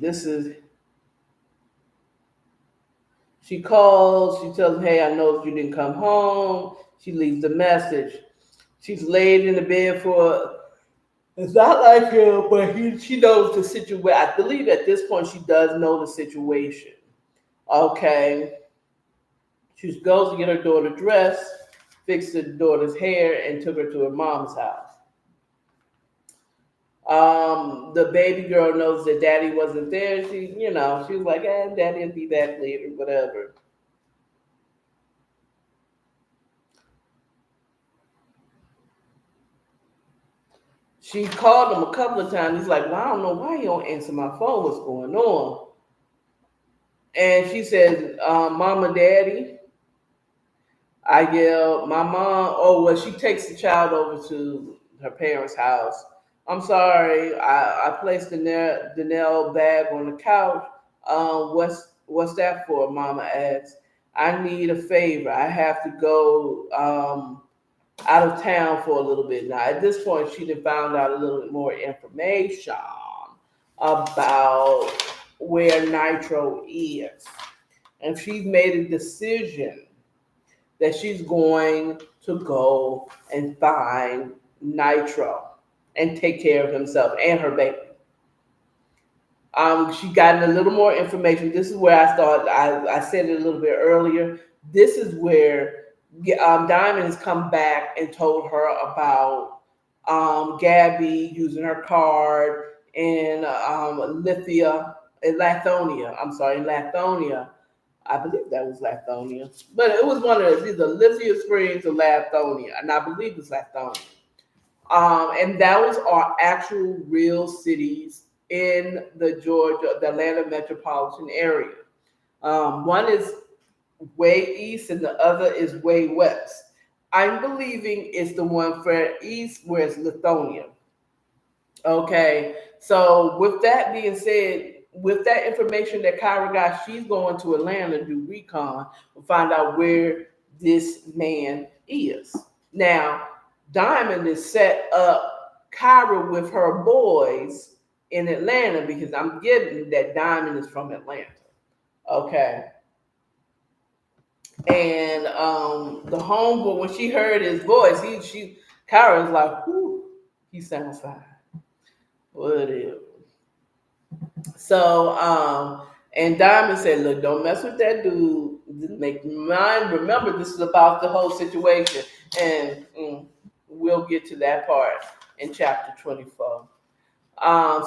She calls. She tells him, hey, I know you didn't come home. She leaves the message. She's laid in the bed it's not like him, but she knows the situation. I believe at this point she does know the situation. Okay. She goes to get her daughter dressed, fixed her daughter's hair, and took her to her mom's house. The baby girl knows that daddy wasn't there. She was like, daddy will be back later, whatever. She called him a couple of times. He's like, well, I don't know why you don't answer my phone. What's going on? And she says, Mama, Daddy. I yell, my mom. Oh, well, she takes the child over to her parents' house. I'm sorry, I placed the nail bag on the couch. What's that for? Mama asks. I need a favor. I have to go out of town for a little bit. Now, at this point, she had found out a little bit more information about where Nitro is. And she's made a decision that she's going to go and find Nitro and take care of himself and her baby. She got a little more information. This is where I started. I said it a little bit earlier. This is where Diamond has come back and told her about Gabby using her card in Lithonia. I'm sorry, in Lithonia. I believe that was Lithonia. But it was one of those, either Lithia Springs or Lithonia. And I believe it's Lithonia. And those are actual real cities in the Atlanta metropolitan area. One is way east and the other is way west. I'm believing it's the one for east where it's Lithonia. Okay, so with that being said, with that information that Kyra got, she's going to Atlanta to do recon and find out where this man is. Now, Diamond is set up Kyra with her boys in Atlanta because I'm getting that Diamond is from Atlanta. Okay. And the homeboy, when she heard his voice, Kyra's like, whoo, he sounds fine. Whatever. So, and Diamond said, "Look, don't mess with that dude. Make mind. Remember, this is about the whole situation, and we'll get to that part in chapter 24."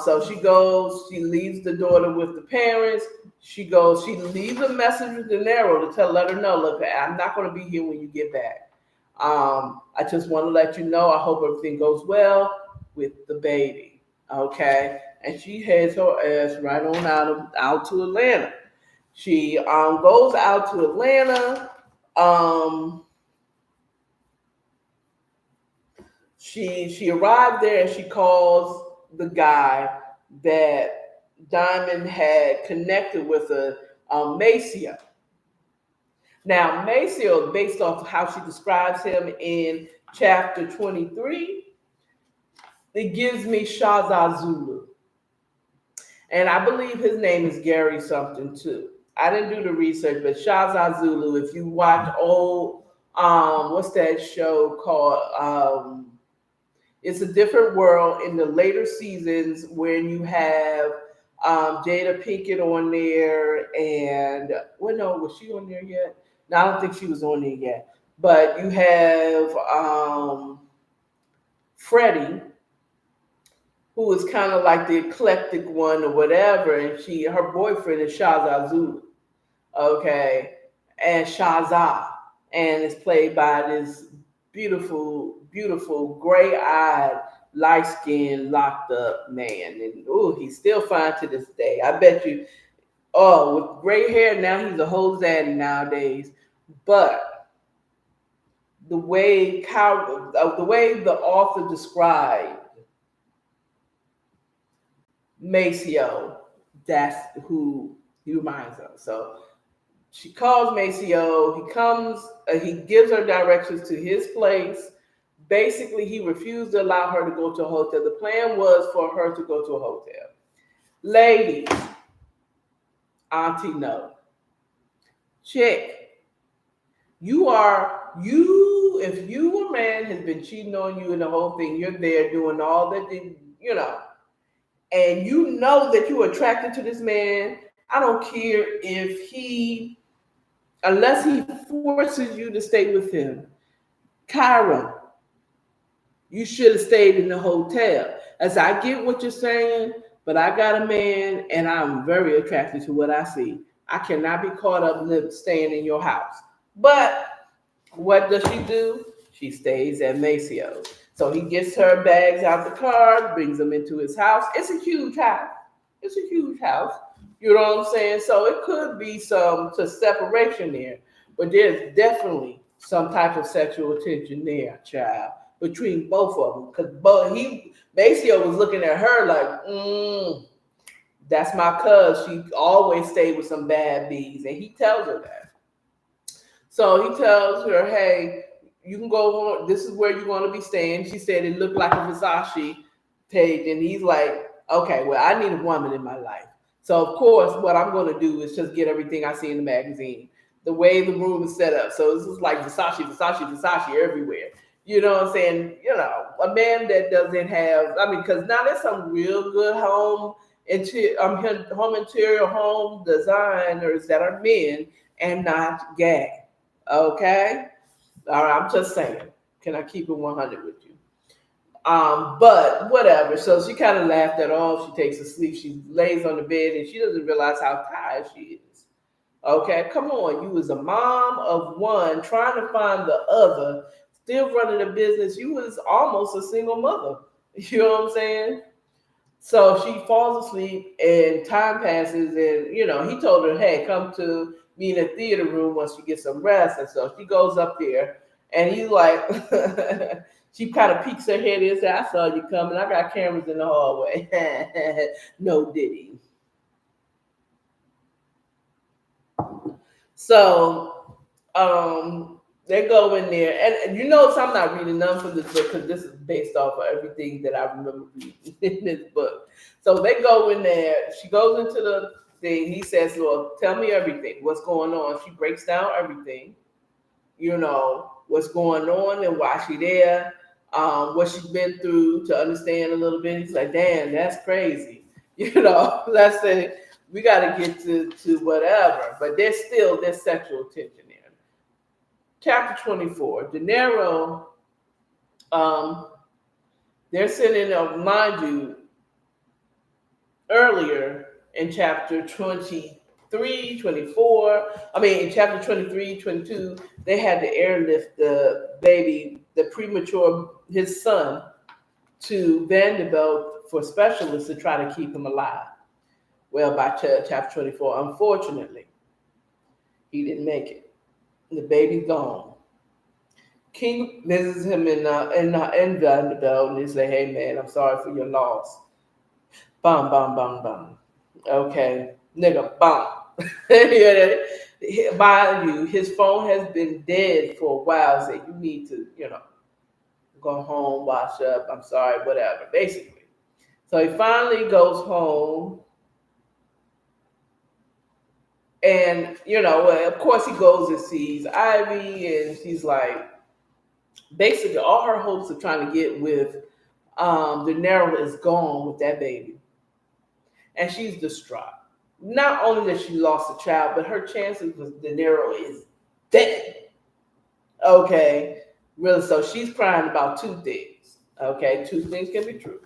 So she goes, she leaves the daughter with the parents. She goes, she leaves a message with De Niro to let her know, look, I'm not going to be here when you get back. I just want to let you know, I hope everything goes well with the baby. Okay. And she heads her ass right on out to Atlanta. She goes out to Atlanta. Um, she arrived there and she calls the guy that Diamond had connected with a Maceo. Now Maceo, based off how she describes him in chapter 23, it gives me Shaza Zulu. And I believe his name is Gary something too. I didn't do the research, but Shaza Zulu, if you watch old what's that show called? It's a different world in the later seasons when you have Jada Pinkett on there, and well, no, was she on there yet? No, I don't think she was on there yet. But you have Freddie, who is kind of like the eclectic one or whatever, and her boyfriend is Shaza Zulu, okay, and Shaza, and it's played by this beautiful, gray-eyed, light-skinned, locked-up man, and he's still fine to this day. I bet you. Oh, with gray hair now, he's a whole zaddy nowadays. But the way the author described Maceo, that's who he reminds of. So she calls Maceo. He comes. He gives her directions to his place. Basically, he refused to allow her to go to a hotel. The plan was for her to go to a hotel. Ladies, Auntie no. Chick, if you a man has been cheating on you and the whole thing, you're there doing all that, and you know that you're attracted to this man. I don't care if unless he forces you to stay with him. Kyra, you should have stayed in the hotel. As I get what you're saying, but I got a man and I'm very attracted to what I see. I cannot be caught up staying in your house. But what does she do? She stays at Maceo's. So he gets her bags out the car, brings them into his house. It's a huge house. It's a huge house. You know what I'm saying? So it could be some separation there, but there's definitely some type of sexual tension there, child, between both of them. Because Maceo was looking at her like, that's my cuz. She always stayed with some bad bees, and he tells her that. So he tells her, hey, you can go on. This is where you're going to be staying. She said it looked like a Versace page. And he's like, okay, well, I need a woman in my life. So, of course, what I'm going to do is just get everything I see in the magazine, the way the room is set up. So this is like Versace everywhere. You know what I'm saying? A man that doesn't have, because now there's some real good home interior home designers that are men and not gay. Okay? All right, I'm just saying. Can I keep it 100 with you? But whatever. So she kind of laughed it off. She takes a sleep. She lays on the bed and she doesn't realize how tired she is. Okay, come on. You was a mom of one, trying to find the other, still running a business. You was almost a single mother. You know what I'm saying? So she falls asleep and time passes and, he told her, hey, come to me in the theater room once you get some rest. And so she goes up there and he's like, she kind of peeks her head in and says, I saw you coming. I got cameras in the hallway. No diddy. So they go in there, and so I'm not reading none from this book because this is based off of everything that I remember reading in this book. So they go in there. She goes into the thing. He says, well, tell me everything. What's going on? She breaks down everything, what's going on and why she there, what she's been through to understand a little bit. He's like, damn, that's crazy. Let's say we got to get to whatever, but there's sexual tension there. Chapter 24, De Niro, um, they're sending, mind you, earlier in chapter 23, 24. I mean, in chapter 23, 22, they had to airlift the baby, the premature, his son, to Vanderbilt for specialists to try to keep him alive. Well, by chapter 24, unfortunately, he didn't make it. The baby's gone. King visits him in Vanderbilt, and he's like, "Hey man, I'm sorry for your loss." Bum bum bum bum. Okay, nigga, bum. Mind you, his phone has been dead for a while. So you need to, go home, wash up. I'm sorry, whatever. Basically, so he finally goes home. And, of course, he goes and sees Ivy, and she's like, basically, all her hopes of trying to get with De Niro is gone with that baby. And she's distraught. Not only that she lost a child, but her chances with De Niro is dead. Okay. Really, so she's crying about two things. Okay. Two things can be true.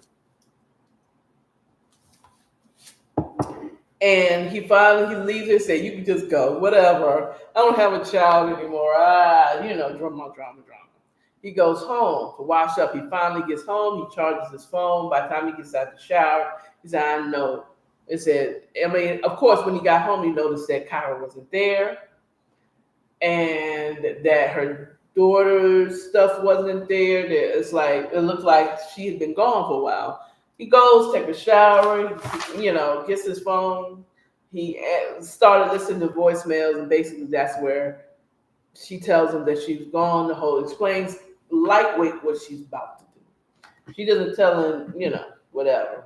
And he leaves and said, "You can just go, whatever. I don't have a child anymore." Drama. He goes home to wash up. He finally gets home. He charges his phone. By the time he gets out the shower, he said, "I know." It said, of course, when he got home, he noticed that Kyra wasn't there and that her daughter's stuff wasn't there. That it looked like she had been gone for a while. He goes, take a shower, gets his phone. He started listening to voicemails, and basically that's where she tells him that she's gone. The whole explains lightweight what she's about to do. She doesn't tell him, whatever.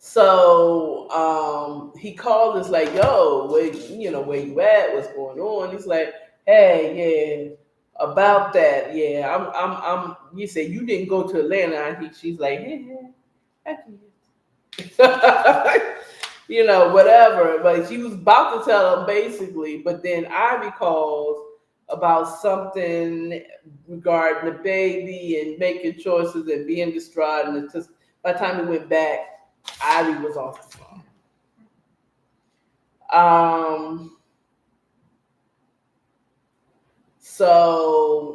So he called us like, "Yo, where you at? What's going on?" He's like, "Hey, yeah, about that, yeah, I'm." You say you didn't go to Atlanta, and she's like, "Yeah, I did." Whatever. But she was about to tell him basically, but then Ivy calls about something regarding the baby and making choices and being distraught. And it just by the time he went back, Ivy was off the phone. So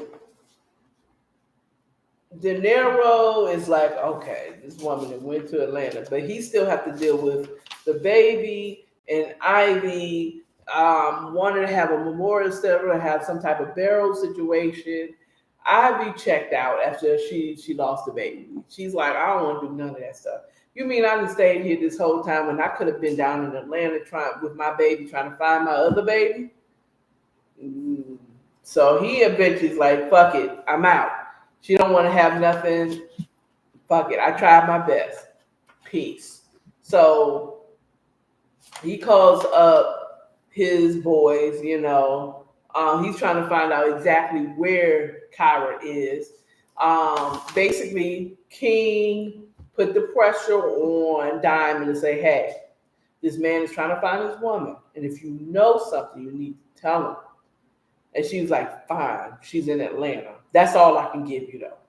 De Niro is like, okay, this woman that went to Atlanta, but he still have to deal with the baby and Ivy wanted to have a memorial ceremony, have some type of burial situation. Ivy checked out after she lost the baby. She's like, "I don't want to do none of that stuff. You mean I've been staying here this whole time when I could have been down in Atlanta with my baby trying to find my other baby?" So he eventually is like, "Fuck it, I'm out. She don't want to have nothing. Fuck it. I tried my best. Peace." So he calls up his boys, he's trying to find out exactly where Kyra is. Basically, King put the pressure on Diamond to say, "Hey, this man is trying to find his woman. And if you know something, you need to tell him." And she was like, "Fine, she's in Atlanta. That's all I can give you, though."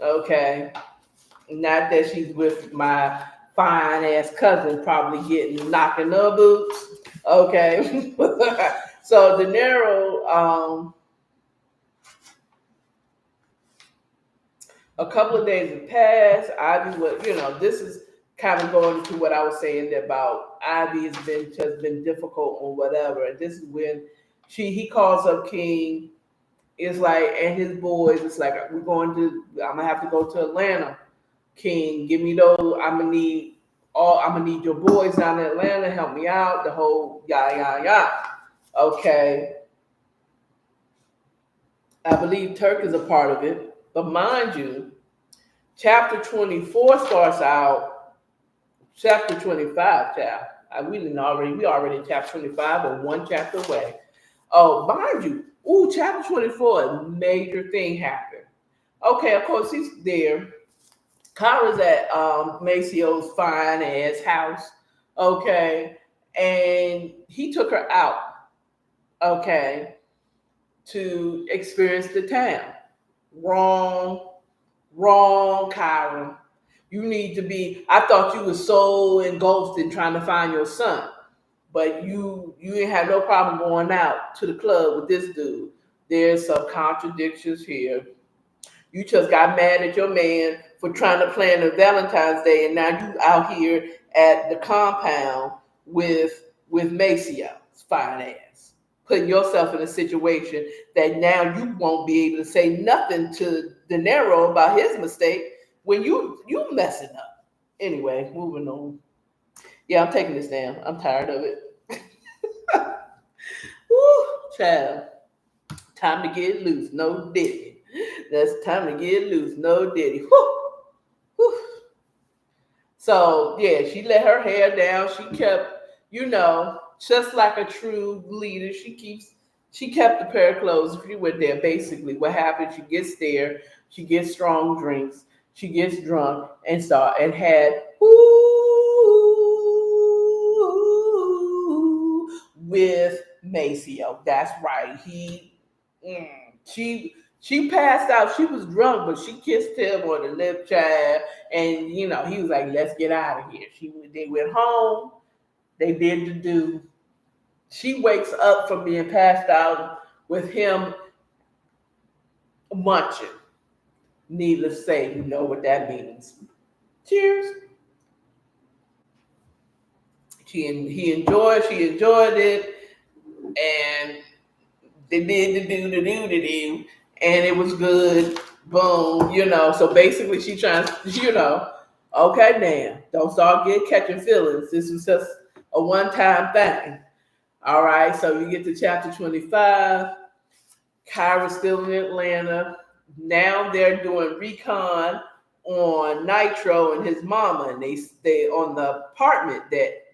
Okay. Not that she's with my fine ass cousin, probably getting knocking her boots. Okay. So De Niro, a couple of days have passed. Ivy was, this is kind of going to what I was saying about Ivy has been difficult or whatever. And this is when he calls up King. It's like, and his boys, it's like, I'm gonna have to go to Atlanta. King, give me those. I'm gonna need your boys down in Atlanta, help me out, the whole yah. Okay. I believe Turk is a part of it. But mind you, chapter 24 starts out, chapter 25, child. We already in chapter 25, but one chapter away. Oh, mind you, chapter 24, a major thing happened. Okay, of course he's there. Kara's at Maceo's fine ass house, okay, and he took her out, okay, to experience the town. Wrong, wrong, Kyra. You need to be. I thought you were so engulfed in trying to find your son, but you didn't have no problem going out to the club with this dude. There's some contradictions here. You just got mad at your man for trying to plan a Valentine's Day, and now you out here at the compound with Maceo, fine ass, putting yourself in a situation that now you won't be able to say nothing to De Niro about his mistake when you messing up. Anyway, moving on. Yeah, I'm taking this down. I'm tired of it. Woo, child. Time to get loose. No diddy. That's time to get loose. No diddy. Woo, woo. So yeah, she let her hair down. She kept, just like a true leader, she kept the pair of clothes. She went there. Basically, what happened? She gets there. She gets strong drinks. She gets drunk and had with Maceo. That's right. Mm, she passed out. She was drunk, but she kissed him on the lip, child. And he was like, "Let's get out of here." They went home. They did the do. She wakes up from being passed out with him munching. Needless to say, you know what that means. Cheers. She enjoyed it, and they did the do, and it was good. Boom, So basically, she trying, okay, now don't start catching feelings. This was just a one-time thing. All right, so you get to chapter 25. Kyra's still in Atlanta. Now they're doing recon on Nitro and his mama, and they on the apartment that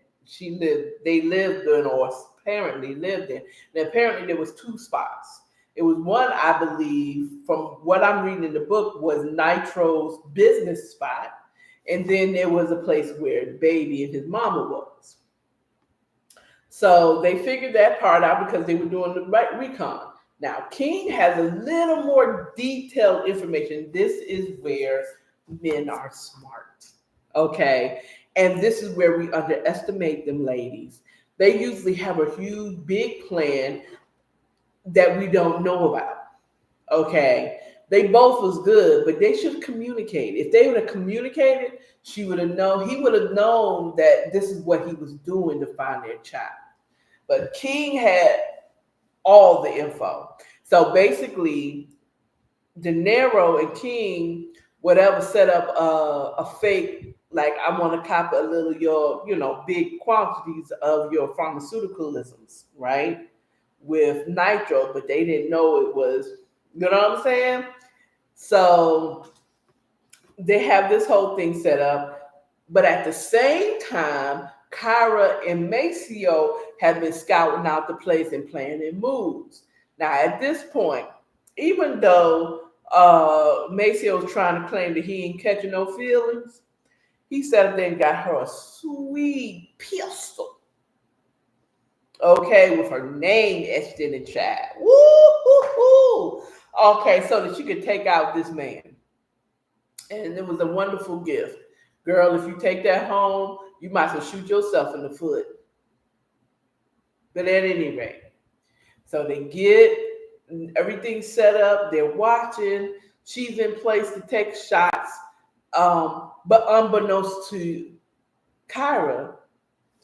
they lived in, or apparently lived in. And apparently there was two spots. It was one, I believe, from what I'm reading in the book, was Nitro's business spot. And then there was a place where the baby and his mama was. So they figured that part out because they were doing the right recon. Now, King has a little more detailed information. This is where men are smart, okay? And this is where we underestimate them, ladies. They usually have a huge, big plan that we don't know about, okay? They both was good, but they should have communicated. If they would have communicated, he would have known that this is what he was doing to find their child. But King had all the info. So basically, De Niro and King, whatever, set up a fake, like, I want to copy a little your, big quantities of your pharmaceuticalisms, right? With Nitro, but they didn't know it was, you know what I'm saying? So they have this whole thing set up, but at the same time, Kyra and Maceo have been scouting out the place and planning moves. Now, at this point, even though Maceo's trying to claim that he ain't catching no feelings, he sat up there and got her a sweet pistol, okay, with her name etched in the child. Woo-hoo-hoo. Okay, so that she could take out this man. And it was a wonderful gift. Girl, if you take that home, you might as well shoot yourself in the foot. But at any rate, so they get everything set up. They're watching. She's in place to take shots. But unbeknownst to Kyra,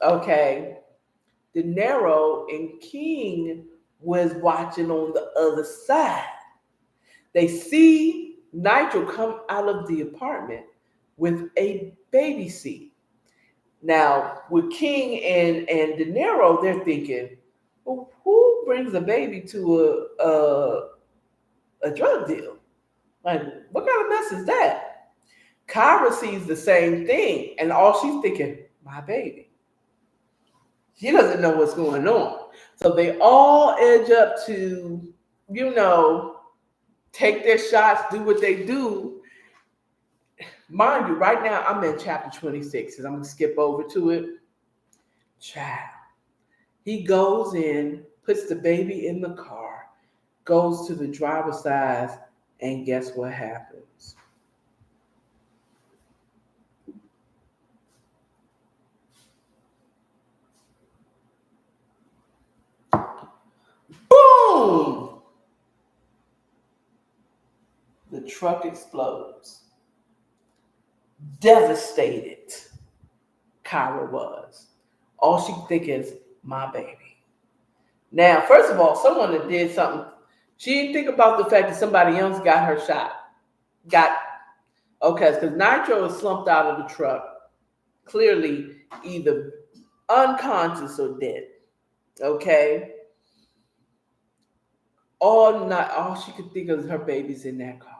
okay, De Niro and King was watching on the other side. They see Nitro come out of the apartment with a baby seat. Now, with King and De Niro, they're thinking, well, who brings a baby to a drug deal? Like, what kind of mess is that? Kyra sees the same thing, and all she's thinking, my baby. She doesn't know what's going on. So they all edge up to, take their shots, do what they do. Mind you, right now I'm in chapter 26, and I'm gonna skip over to it. Child. He goes in, puts the baby in the car, goes to the driver's side, and guess what happens? Boom! The truck explodes. Devastated, Kyra was. All she could think is, my baby. Now, first of all, someone that did something, she didn't think about the fact that somebody else got her shot. Got, okay, because Nitro is slumped out of the truck, clearly either unconscious or dead. Okay? All night, all she could think of is her baby's in that car.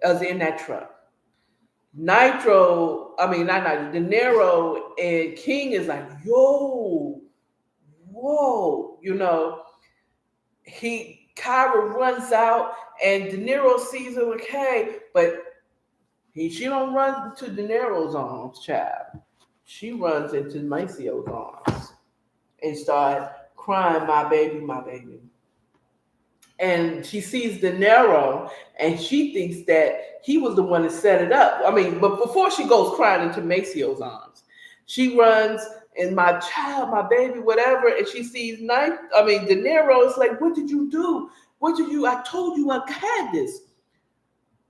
Was in that truck. Not Nitro, De Niro and King is like, yo, whoa, Kyra runs out and De Niro sees her like, hey, but she don't run to De Niro's arms, child. She runs into Macio's arms and start crying, my baby, my baby. And she sees De Niro and she thinks that he was the one that set it up. But before she goes crying into Macio's arms, she runs and my child, my baby, whatever, and she sees De Niro is like, what did you do? I told you I had this.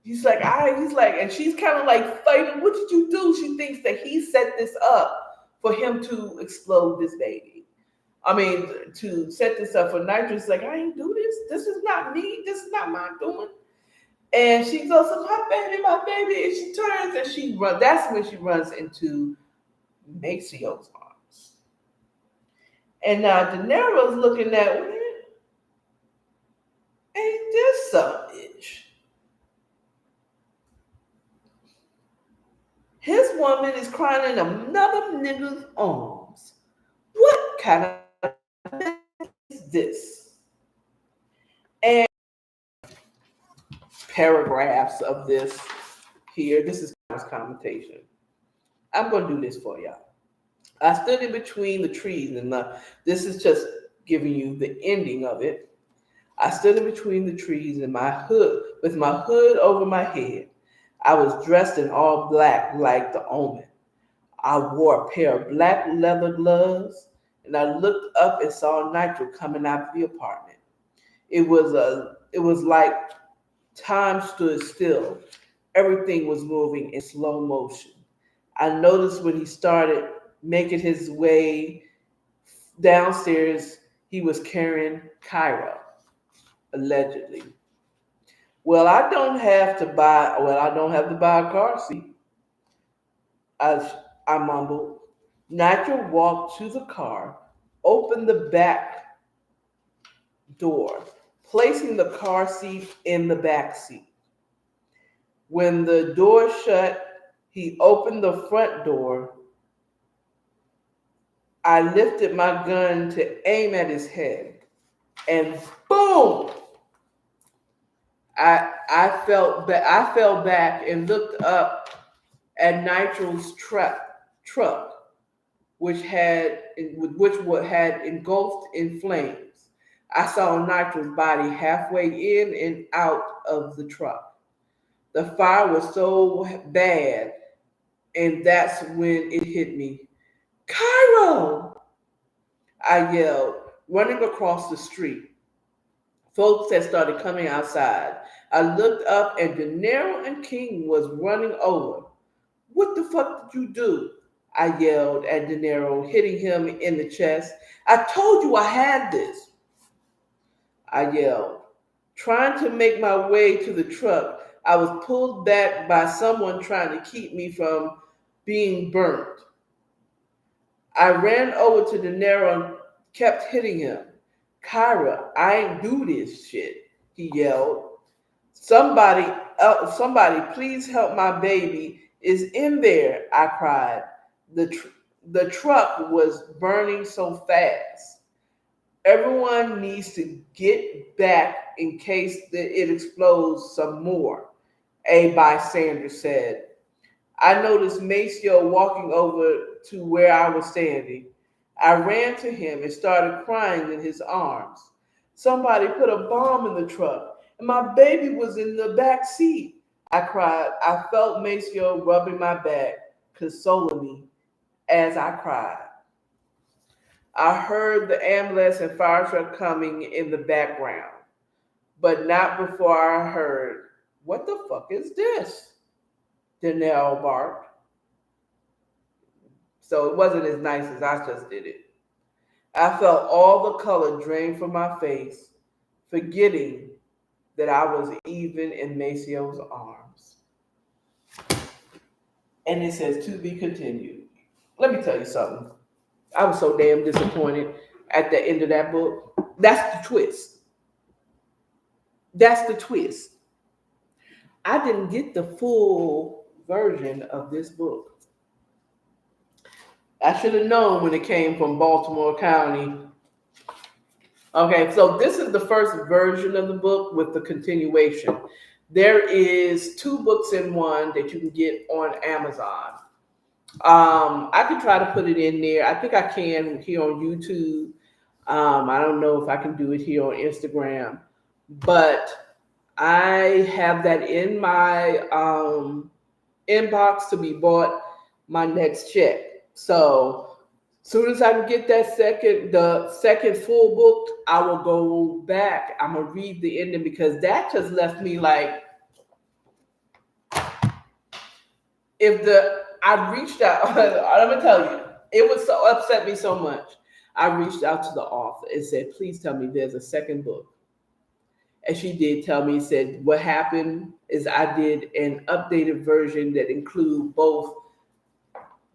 He's like, and she's kind of like fighting, what did you do? She thinks that he set this up for him to explode this baby. To set this up for Nitro's like, I ain't do this. This is not me. This is not my doing. And she goes, my baby. And she turns and she runs. That's when she runs into Macio's arms. And now De Niro's looking at, ain't this some bitch? His woman is crying in another nigga's arms. What kind of is this? And paragraphs of this here. This is commentation. I'm going to do this for y'all. I stood in between the trees, and this is just giving you the ending of it. I stood in between the trees with my hood over my head. I was dressed in all black like the Omen. I wore a pair of black leather gloves, and I looked up and saw Nitro coming out of the apartment. It was like time stood still. Everything was moving in slow motion. I noticed when he started making his way downstairs, he was carrying Kyra, allegedly. I don't have to buy a car seat. I mumbled. Nitro walked to the car, opened the back door, placing the car seat in the back seat. When the door shut, he opened the front door. I lifted my gun to aim at his head, and boom! I fell back and looked up at Nitro's truck, which had engulfed in flames. I saw Nitro's body halfway in and out of the truck. The fire was so bad, and that's when it hit me. Cairo! I yelled, running across the street. Folks had started coming outside. I looked up, and De Niro and King was running over. What the fuck did you do? I yelled at De Niro, hitting him in the chest. I told you I had this. I yelled. Trying to make my way to the truck, I was pulled back by someone trying to keep me from being burnt. I ran over to De Niro and kept hitting him. Kyra, I ain't do this shit, he yelled. Somebody, please help my baby is in there, I cried. The truck was burning so fast. Everyone needs to get back in case that it explodes some more. A bystander said. I noticed Maceo walking over to where I was standing. I ran to him and started crying in his arms. Somebody put a bomb in the truck, and my baby was in the back seat. I cried. I felt Maceo rubbing my back, consoling me as I cried. I heard the ambulance and fire truck coming in the background, but not before I heard, "What the fuck is this?" Danelle barked. So it wasn't as nice as I just did it. I felt all the color drain from my face, forgetting that I was even in Maceo's arms. And it says, to be continued. Let me tell you something. I was so damn disappointed at the end of that book. That's the twist. That's the twist. I didn't get the full version of this book. I should have known when it came from Baltimore County. Okay, so this is the first version of the book with the continuation. There is 2 books in one that you can get on Amazon. I could try to put it in there. I think I can here on YouTube. I don't know if I can do it here on Instagram, but I have that in my inbox to be bought my next check. So soon as I can get the second full book, I will go back. I'm gonna read the ending because that just left me like, I reached out. I'm gonna tell you, it was so upset me so much. I reached out to the author and said, "Please tell me there's a second book." And she did tell me. Said what happened is I did an updated version that include both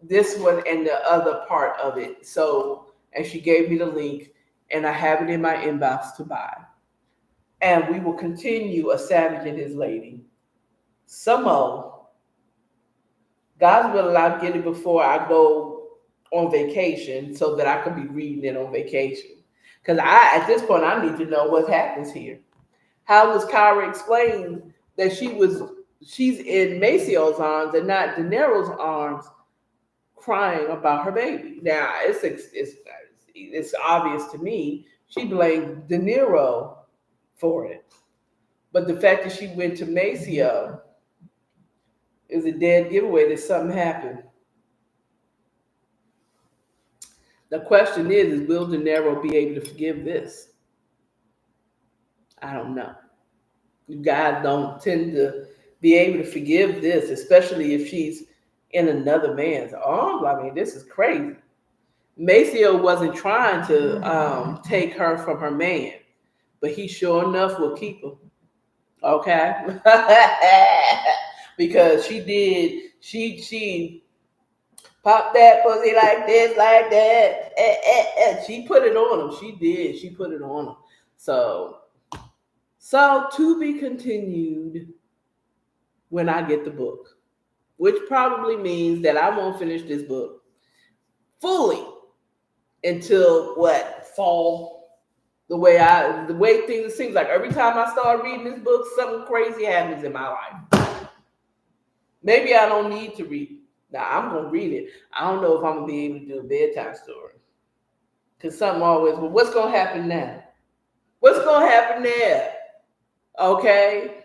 this one and the other part of it. So, and she gave me the link, and I have it in my inbox to buy. And we will continue A Savage and His Lady. Some more. God's willing, I'll get it before I go on vacation so that I can be reading it on vacation. Because at this point, I need to know what happens here. How does Kyra explain that she's in Maceo's arms and not De Niro's arms, crying about her baby? Now, it's obvious to me she blamed De Niro for it. But the fact that she went to Maceo is a dead giveaway that something happened. The question is will De Niro be able to forgive this? I don't know. You guys don't tend to be able to forgive this, especially if she's in another man's arms. I mean, this is crazy. Maceo wasn't trying to take her from her man, but he sure enough will keep her. Okay? Because she popped that pussy like this, like that. She put it on him. She did. She put it on him. So to be continued when I get the book, which probably means that I won't finish this book fully until fall. The way things, it seems like every time I start reading this book, something crazy happens in my life. Maybe I don't need to read. Now I'm gonna read it. I don't know if I'm gonna be able to do a bedtime story. Cause something always, well, what's gonna happen now? What's gonna happen there? Okay.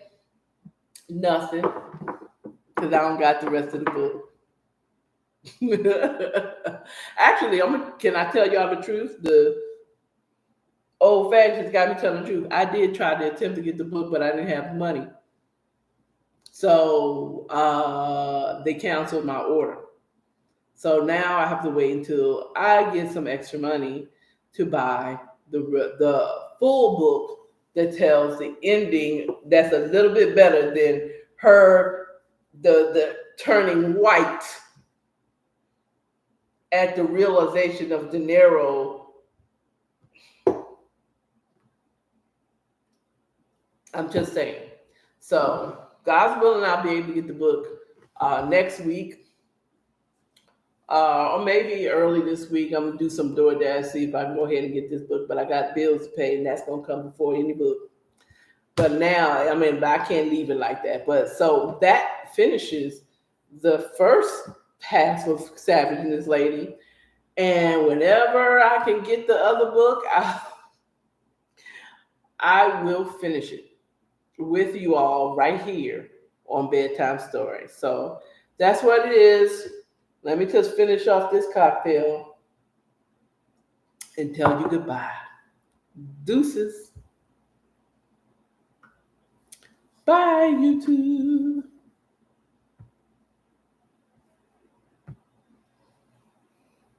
Nothing. Cause I don't got the rest of the book. Actually, can I tell y'all the truth? The old fashions got me telling the truth. I did try to attempt to get the book, but I didn't have money. So they canceled my order. So now I have to wait until I get some extra money to buy the full book that tells the ending that's a little bit better than the turning white at the realization of De Niro. I'm just saying. So God's willing, I'll be able to get the book next week. Or maybe early this week. I'm gonna do some DoorDash, see if I can go ahead and get this book. But I got bills to pay, and that's gonna come before any book. But now, I mean, but I can't leave it like that. But so that finishes the first half of Savage and this lady. And whenever I can get the other book, I will finish it with you all right here on Bedtime Stories. So that's what it is. Let me just finish off this cocktail and tell you goodbye. Deuces. Bye, YouTube.